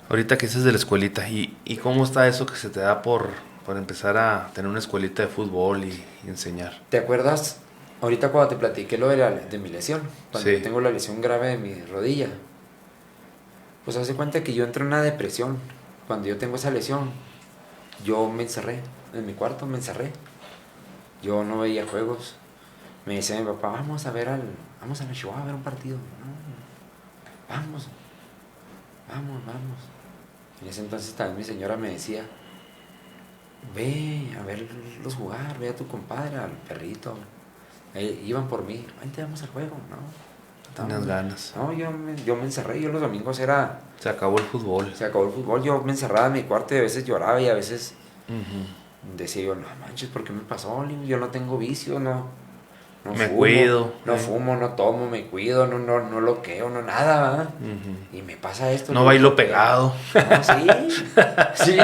ahorita que dices de la escuelita, ¿y cómo está eso que se te da por empezar a tener una escuelita de fútbol y enseñar? ¿Te acuerdas ahorita cuando te platiqué lo de mi lesión? Cuando yo tengo la lesión grave de mi rodilla. Pues hace cuenta que yo entré en una depresión. Cuando yo tengo esa lesión, yo me encerré en mi cuarto, me encerré. Yo no veía juegos. Me decía mi papá, vamos a la Chihuahua a ver un partido. No, vamos. En ese entonces también mi señora me decía, ve a verlos jugar, ve a tu compadre, al perrito. Iban por mí, vente, vamos al juego, ¿no? Tenías ganas. No, yo me encerré, yo los domingos Se acabó el fútbol. Yo me encerraba en mi cuarto y a veces lloraba y a veces decía yo, no manches, ¿por qué me pasó? Yo no tengo vicio, no me fumo, cuido. No fumo, no tomo, me cuido, no loqueo, no nada, ¿verdad? Y me pasa esto. No bailo pegado. No, sí,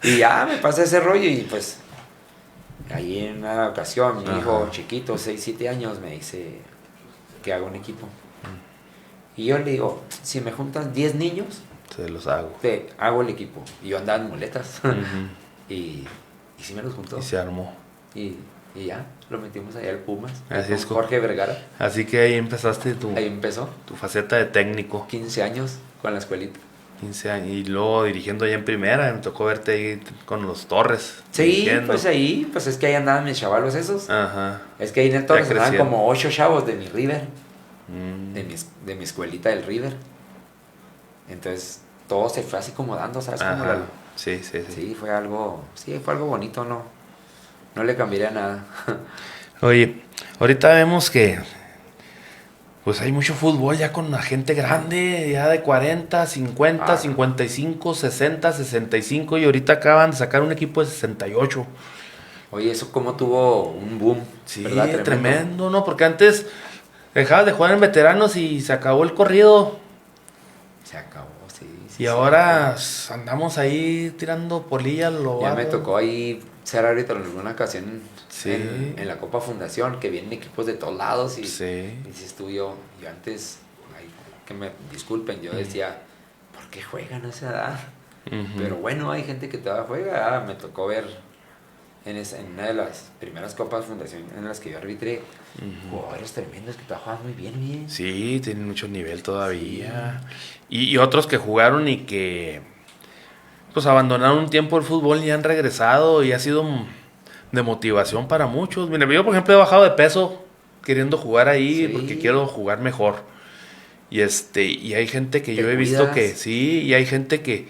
y ya me pasa ese rollo y pues ahí en una ocasión mi hijo chiquito, 6, 7 años, me dice que haga un equipo. Y yo le digo, si me juntan 10 niños, se los hago. Te hago el equipo. Y yo andaba en muletas. Y sí me los juntó. Y se armó. Y ya, lo metimos allá al Pumas. Así es, Jorge Vergara. Así que ahí empezaste Ahí empezó. Tu faceta de técnico. 15 años con la escuelita. 15 años. Y luego dirigiendo allá en primera, me tocó verte ahí con los Torres. Sí, dirigiendo. pues es que ahí andaban mis chavalos esos. Ajá. Es que ahí en el Torres andaban creciendo. como 8 chavos de mi River. De mi escuelita del River. Entonces, todo se fue así como dando, ¿sabes? Como Sí. Sí, fue algo bonito, no le cambiaría nada. Oye, ahorita vemos que pues hay mucho fútbol ya con la gente grande, ya de 40, 50, 55, 60, 65 y ahorita acaban de sacar un equipo de 68. Oye, eso como tuvo un boom, Sí, ¿verdad? tremendo, ¿no? Porque antes dejabas de jugar en veteranos y se acabó el corrido. Se acabó, sí. Y ahora andamos ahí tirando polilla lo Ya me tocó ahí ser árbitro en alguna ocasión sí. en la Copa Fundación, que vienen equipos de todos lados y sí. dices tú, yo antes, que me disculpen, yo decía, ¿por qué juegan a esa edad? Pero bueno, hay gente que todavía juega. Me tocó ver en una de las primeras Copas Fundación en las que yo arbitré, jugadores tremendos que todavía juegan muy bien. Sí, tienen mucho nivel todavía. Sí. Y otros que jugaron y que pues abandonaron un tiempo el fútbol y han regresado y ha sido de motivación para muchos. Mira, yo por ejemplo he bajado de peso queriendo jugar ahí porque quiero jugar mejor. Y hay gente que yo he visto que sí, y hay gente que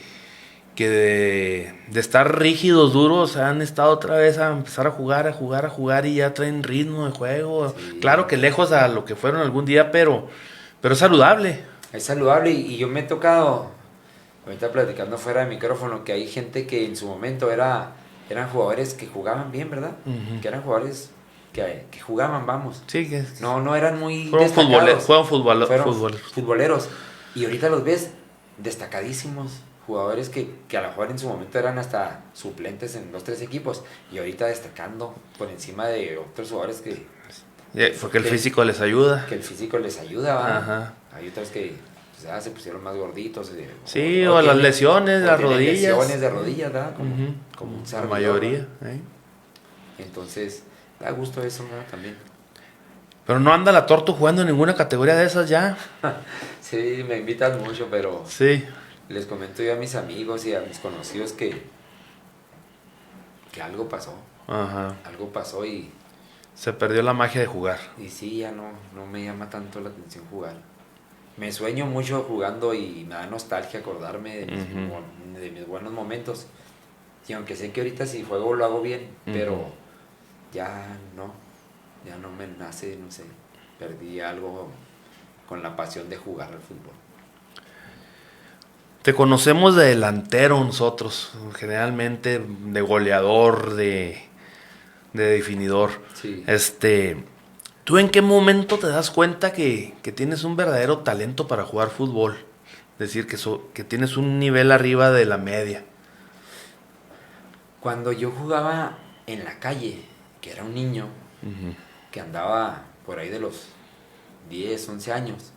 de estar rígidos, duros, han estado otra vez a empezar a jugar y ya traen ritmo de juego. Sí. Claro que lejos a lo que fueron algún día, pero es saludable. Es saludable y yo me he tocado, ahorita platicando fuera de micrófono, que hay gente que en su momento eran jugadores que jugaban bien, ¿verdad? Que eran jugadores que jugaban, vamos. Sí, que no eran muy destacados. Fueron futboleros. Y ahorita los ves destacadísimos. Jugadores que a lo mejor en su momento eran hasta suplentes en 2-3 equipos y ahorita destacando por encima de otros jugadores que... Porque el físico les ayuda. Que el físico les ayuda, ¿va? Ajá. Hay otros que se pusieron más gorditos. Sí, o las lesiones, las rodillas. Lesiones de rodillas, ¿verdad? Como la mayoría. Entonces, da gusto eso, ¿no? También. Pero no anda la Tortu jugando en ninguna categoría de esas ya. Sí, me invitan mucho, pero Sí. les comento yo a mis amigos y a mis conocidos que algo pasó. Ajá. Algo pasó y Se perdió la magia de jugar. sí, ya no me llama tanto la atención jugar. Me sueño mucho jugando y me da nostalgia acordarme de mis buenos momentos. Y aunque sé que ahorita si juego lo hago bien, pero ya no me nace, no sé, perdí algo con la pasión de jugar al fútbol. Te conocemos de delantero nosotros, generalmente de goleador, de definidor. Sí. ¿Tú en qué momento te das cuenta que tienes un verdadero talento para jugar fútbol? Es decir, que tienes un nivel arriba de la media. Cuando yo jugaba en la calle, que era un niño, que andaba por ahí de los 10, 11 años,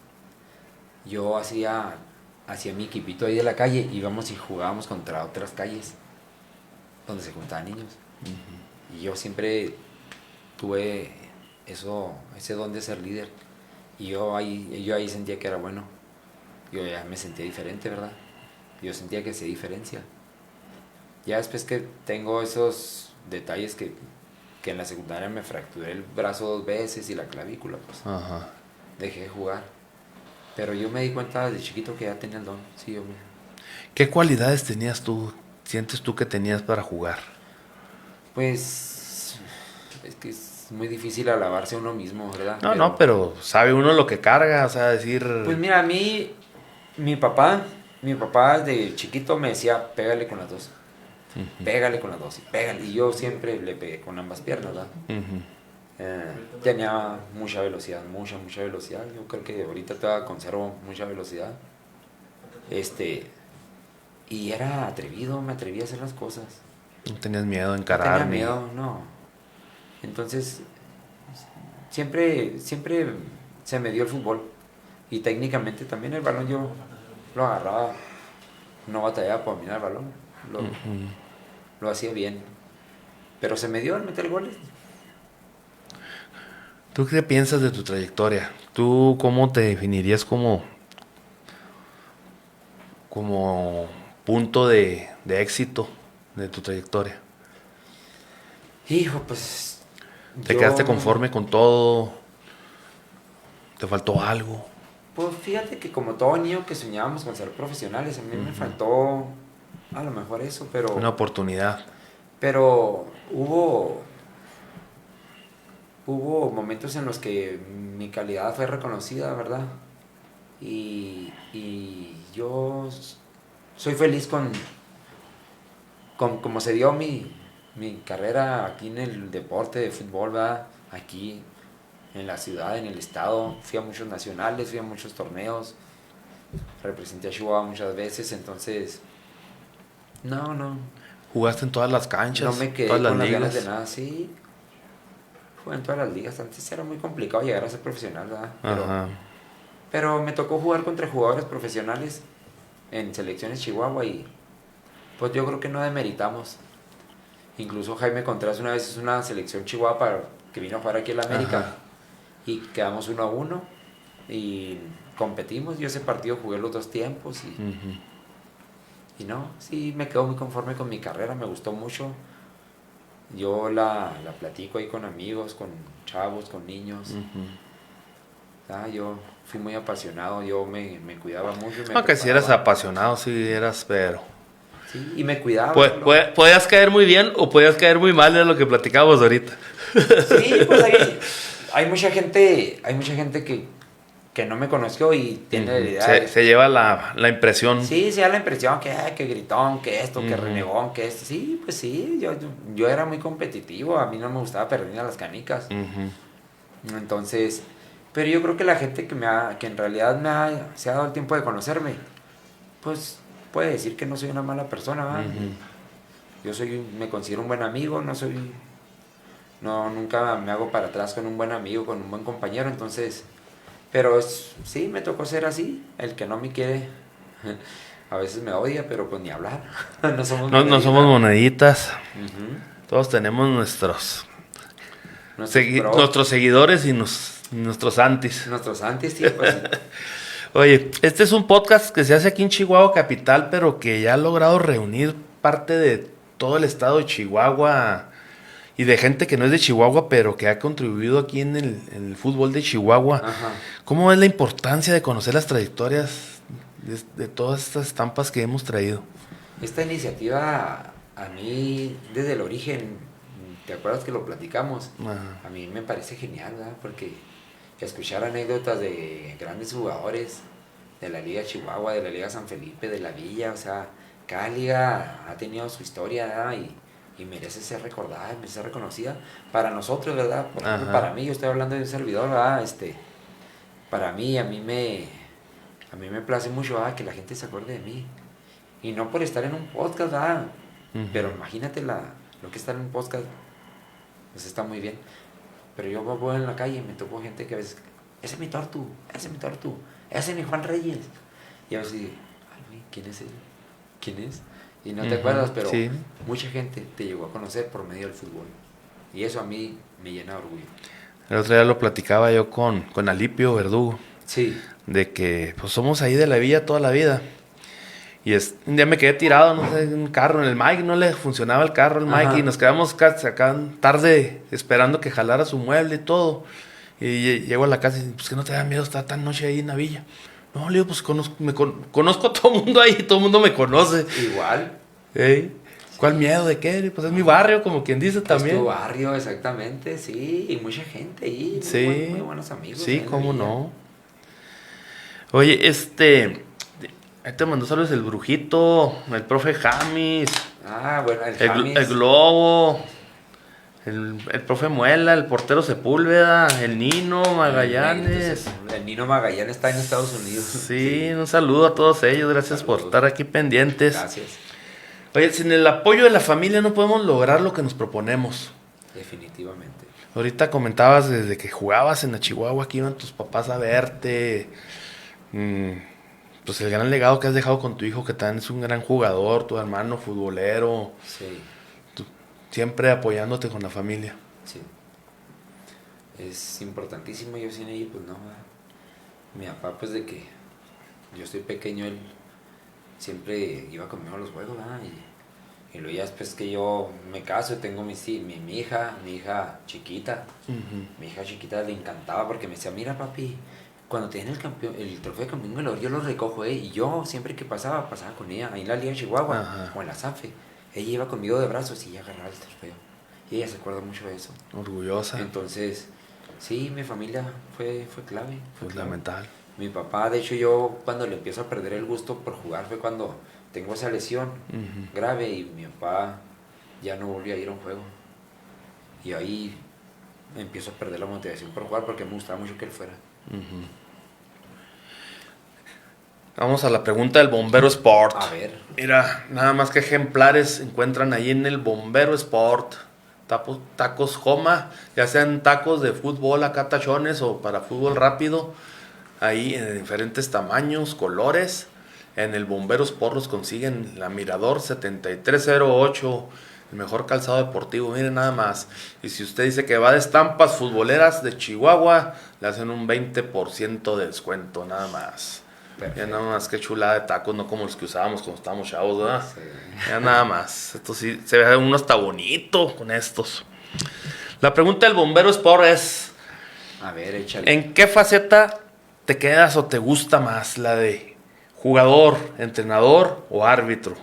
yo hacía mi equipito ahí de la calle, íbamos y jugábamos contra otras calles donde se juntaban niños. Y yo siempre tuve ese don de ser líder. Y yo ahí sentía que era bueno. Yo ya me sentía diferente, ¿verdad? Yo sentía que hacía diferencia. Ya después que tengo esos detalles que en la secundaria me fracturé el brazo 2 veces y la clavícula, pues Ajá. dejé de jugar. Pero yo me di cuenta desde chiquito que ya tenía el don. Sí, yo ¿Qué cualidades tenías tú, sientes tú que tenías para jugar? Pues es que es muy difícil alabarse a uno mismo, ¿verdad? No, pero sabe uno lo que carga, o sea, decir... Pues mira, a mí, mi papá de chiquito me decía, pégale con las dos. Pégale con las dos, pégale. Y yo siempre le pegué con ambas piernas, ¿verdad? Tenía mucha velocidad. Yo creo que ahorita todavía conservo mucha velocidad. Y era atrevido, me atrevía a hacer las cosas. No tenías miedo de No encarar. tenía miedo, no. Entonces, siempre se me dio el fútbol. Y técnicamente también el balón yo lo agarraba, no batallaba por mirar el balón. Lo hacía bien. Pero se me dio al meter goles. ¿Tú qué piensas de tu trayectoria? ¿Tú cómo te definirías como punto de éxito de tu trayectoria? Hijo, pues... ¿Te quedaste conforme con todo? ¿Te faltó algo? Pues fíjate que como todo niño que soñábamos con ser profesionales, a mí me faltó a lo mejor eso, pero... Una oportunidad. Pero hubo momentos en los que mi calidad fue reconocida, ¿verdad? Y yo soy feliz con cómo se dio mi carrera aquí en el deporte de fútbol, ¿verdad? Aquí en la ciudad, en el estado. Fui a muchos nacionales, fui a muchos torneos. Representé a Chihuahua muchas veces, entonces... No. ¿Jugaste en todas las canchas? No me quedé todas con las las ligas. ganas de nada, sí. Jugué en todas las ligas. Antes era muy complicado llegar a ser profesional, ¿verdad? Pero me tocó jugar contra jugadores profesionales en selecciones Chihuahua y pues yo creo que no demeritamos. Incluso Jaime Contreras una vez hizo una selección Chihuahua que vino a jugar aquí en la América. Ajá. Y quedamos 1-1 y competimos. Yo ese partido jugué los 2 tiempos y no, sí me quedo muy conforme con mi carrera, me gustó mucho. Yo la platico ahí con amigos, con chavos, con niños. Yo fui muy apasionado, yo me cuidaba mucho. Aunque si eras apasionado, si eras, pero... Sí, y me cuidaba. Podías caer muy bien o podías caer muy mal, es lo que platicábamos ahorita. Sí, pues hay mucha gente que no me conoció y tiene la idea. Se lleva la impresión. Sí, se da la impresión que gritón, que esto, que renegón, que esto. Sí, pues sí, yo era muy competitivo, a mí no me gustaba perder a las canicas. Entonces, pero yo creo que la gente que en realidad se ha dado el tiempo de conocerme, pues puede decir que no soy una mala persona, ¿verdad? Yo me considero un buen amigo, nunca me hago para atrás con un buen amigo, con un buen compañero, entonces, pero sí, me tocó ser así, el que no me quiere, a veces me odia, pero pues ni hablar, no somos moneditas. Todos tenemos Nuestros seguidores y nuestros antis. Nuestros antes, sí, pues. Oye, este es un podcast que se hace aquí en Chihuahua Capital, pero que ya ha logrado reunir parte de todo el estado de Chihuahua y de gente que no es de Chihuahua, pero que ha contribuido aquí en el fútbol de Chihuahua. Ajá. ¿Cómo es la importancia de conocer las trayectorias de todas estas estampas que hemos traído? Esta iniciativa, a mí, desde el origen, ¿te acuerdas que lo platicamos? Ajá. A mí me parece genial, ¿verdad? Porque escuchar anécdotas de grandes jugadores de la Liga Chihuahua, de la Liga San Felipe, de la Villa, o sea, cada liga ha tenido su historia, ¿verdad? Y merece ser recordada, merece ser reconocida para nosotros, ¿verdad? Por ejemplo, Ajá. para mí, yo estoy hablando de un servidor, ¿verdad? Para mí, a mí me place mucho, ¿verdad? Que la gente se acuerde de mí. Y no por estar en un podcast, ¿verdad? Ujú. Pero imagínate lo que es estar en un podcast, pues está muy bien. Pero yo voy en la calle y me topo gente que a veces, ese es mi Tortu, ese es mi Juan Reyes. Y a veces digo, ay, güey, ¿quién es él? ¿Quién es? Y no te Ujú, acuerdas, pero sí. mucha gente te llegó a conocer por medio del fútbol. Y eso a mí me llena de orgullo. El otro día lo platicaba yo con Alipio Verdugo, Sí. de que pues somos ahí de la villa toda la vida. Y un día me quedé tirado, no sé, en un carro, en el Mike, no le funcionaba el carro al Mike. Ajá. Y nos quedamos acá tarde esperando que jalara su mueble y todo. Y llego a la casa y pues que no te da miedo estar tan noche ahí en la villa. No, le digo, pues conozco a todo el mundo ahí, todo el mundo me conoce. Igual. ¿Eh? ¿Cuál miedo de qué? Pues es mi barrio, como quien dice Es también. tu barrio, exactamente, sí. Y mucha gente ahí. Sí, Muy buenos amigos. sí, ahí en la cómo villa. no. Oye, ahí te mandó saludos el Brujito, el profe Jamis, Ah, bueno, el el James. Globo, el profe Muela, el portero Sepúlveda, el Nino Magallanes. El Nino Magallanes está en Estados Unidos. Sí, un saludo a todos ellos, gracias por Saludos. estar aquí pendientes. Gracias. Oye, sin el apoyo de la familia no podemos lograr lo que nos proponemos. Definitivamente. Ahorita comentabas desde que jugabas en la Chihuahua que iban tus papás a verte. Pues el gran legado que has dejado con tu hijo, que también es un gran jugador, tu hermano futbolero, Sí, siempre apoyándote con la familia. sí. Es importantísimo. Yo sin ella, pues no. Mi papá, pues de que yo estoy pequeño, él siempre iba conmigo a los juegos, ¿verdad? Y luego ya después que yo me caso, tengo mi hija chiquita. Mi hija chiquita le encantaba porque me decía, mira papi, cuando te den el trofeo de campeón goleador, yo lo recojo, y yo siempre que pasaba con ella, ahí en la Liga de Chihuahua, Ajá. o en la SAFE, ella iba conmigo de brazos y ella agarraba el trofeo. Y ella se acuerda mucho de eso. Orgullosa, Entonces, sí, mi familia fue clave. Fue clave. fundamental. Mi papá, de hecho, yo cuando le empiezo a perder el gusto por jugar fue cuando tengo esa lesión grave y mi papá ya no volvió a ir a un juego. Y ahí empiezo a perder la motivación por jugar porque me gustaba mucho que él fuera. Vamos a la pregunta del Bombero Sport. A ver. Mira, nada más que ejemplares se encuentran ahí en el Bombero Sport. Tacos Joma, ya sean tacos de fútbol acá tachones o para fútbol rápido. Ahí en diferentes tamaños, colores. En el Bombero Sport los consiguen la Mirador 7308. El mejor calzado deportivo, miren nada más. Y si usted dice que va de estampas futboleras de Chihuahua, le hacen un 20% de descuento, nada más. Perfecto. Ya nada más, qué chulada de tacos, no como los que usábamos cuando estábamos chavos, ¿verdad? Sí. Ya nada más. Esto sí, se ve uno hasta bonito con estos. La pregunta del Bombero Sport es: A ver, échale. ¿en qué faceta te quedas o te gusta más? ¿La de jugador, entrenador o árbitro?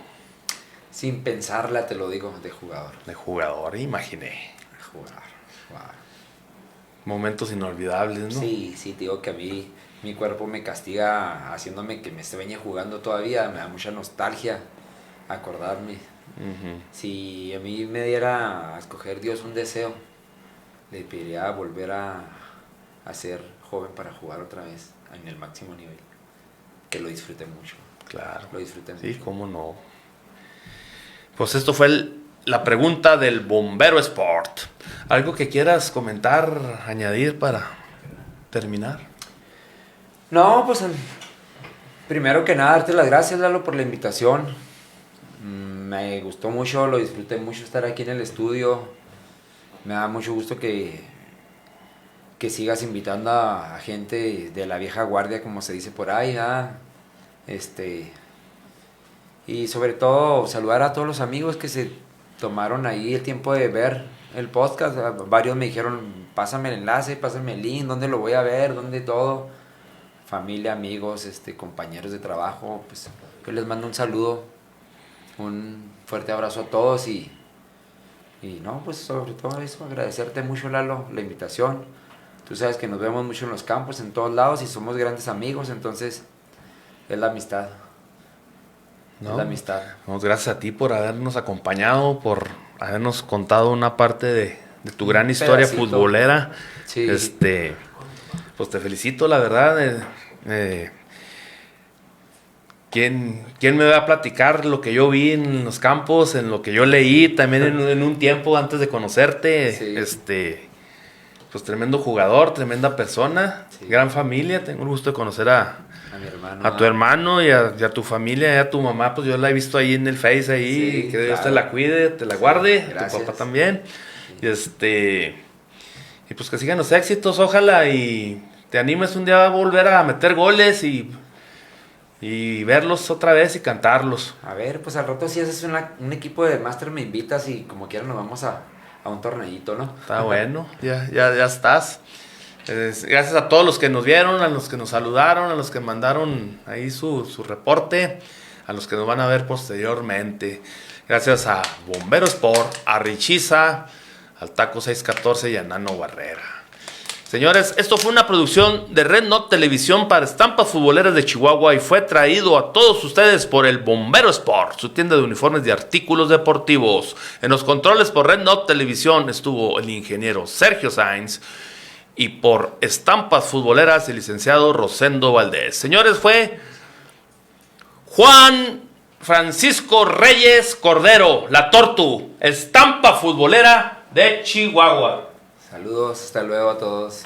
Sin pensarla, te lo digo, de jugador. De jugador, imaginé. Jugar. Wow. Momentos inolvidables, ¿no? Sí, te digo que a mí mi cuerpo me castiga haciéndome que me sueñe jugando todavía. Me da mucha nostalgia acordarme. Si a mí me diera a escoger Dios un deseo, le pediría volver a ser joven para jugar otra vez en el máximo nivel. Que lo disfruté mucho. Claro. Lo disfruté Sí, mucho. cómo no. Pues esto fue la pregunta del Bombero Sport. ¿Algo que quieras comentar, añadir para terminar? No, pues primero que nada, darte las gracias, Lalo, por la invitación. Me gustó mucho, lo disfruté mucho estar aquí en el estudio. Me da mucho gusto que que sigas invitando a gente de la vieja guardia, como se dice por ahí, y sobre todo saludar a todos los amigos que se tomaron ahí el tiempo de ver el podcast. Varios me dijeron, pásame el enlace, pásame el link, dónde lo voy a ver, dónde todo. Familia, amigos, compañeros de trabajo, pues yo les mando un saludo, un fuerte abrazo a todos y no, pues sobre todo eso, agradecerte mucho, Lalo, la invitación. Tú sabes que nos vemos mucho en los campos, en todos lados, y somos grandes amigos, entonces es la amistad. No, es la amistad. Gracias a ti por habernos acompañado, por habernos contado una parte de tu gran historia futbolera. Sí. Pues te felicito, la verdad. ¿Quién me va a platicar lo que yo vi en los campos, en lo que yo leí también en un tiempo antes de conocerte? Sí. Pues tremendo jugador, tremenda persona, Sí. gran familia. Tengo el gusto de conocer a mi hermano, tu hermano y a tu familia, y a tu mamá. Pues yo la he visto ahí en el Face ahí. Sí, que Dios claro. te la cuide, te la guarde. Gracias. Tu papá también. Sí. Y pues que sigan los éxitos, ojalá y te animes un día a volver a meter goles y verlos otra vez y cantarlos. A ver, pues al rato si haces un equipo de Master me invitas y como quiera nos vamos a un torneito, ¿no? Está bueno, ya estás. Gracias a todos los que nos vieron, a los que nos saludaron, a los que mandaron ahí su reporte, a los que nos van a ver posteriormente. Gracias a Bombero Sport, a Richiza, al Taco 614 y a Nano Barrera. Señores, esto fue una producción de Red Not Televisión para Estampas Futboleras de Chihuahua y fue traído a todos ustedes por el Bombero Sport, su tienda de uniformes y artículos deportivos. En los controles por Red Not Televisión estuvo el ingeniero Sergio Sainz y por Estampas Futboleras el licenciado Rosendo Valdés. Señores, fue Juan Francisco Reyes Cordero, la Tortu, Estampa Futbolera de Chihuahua. Saludos, hasta luego a todos.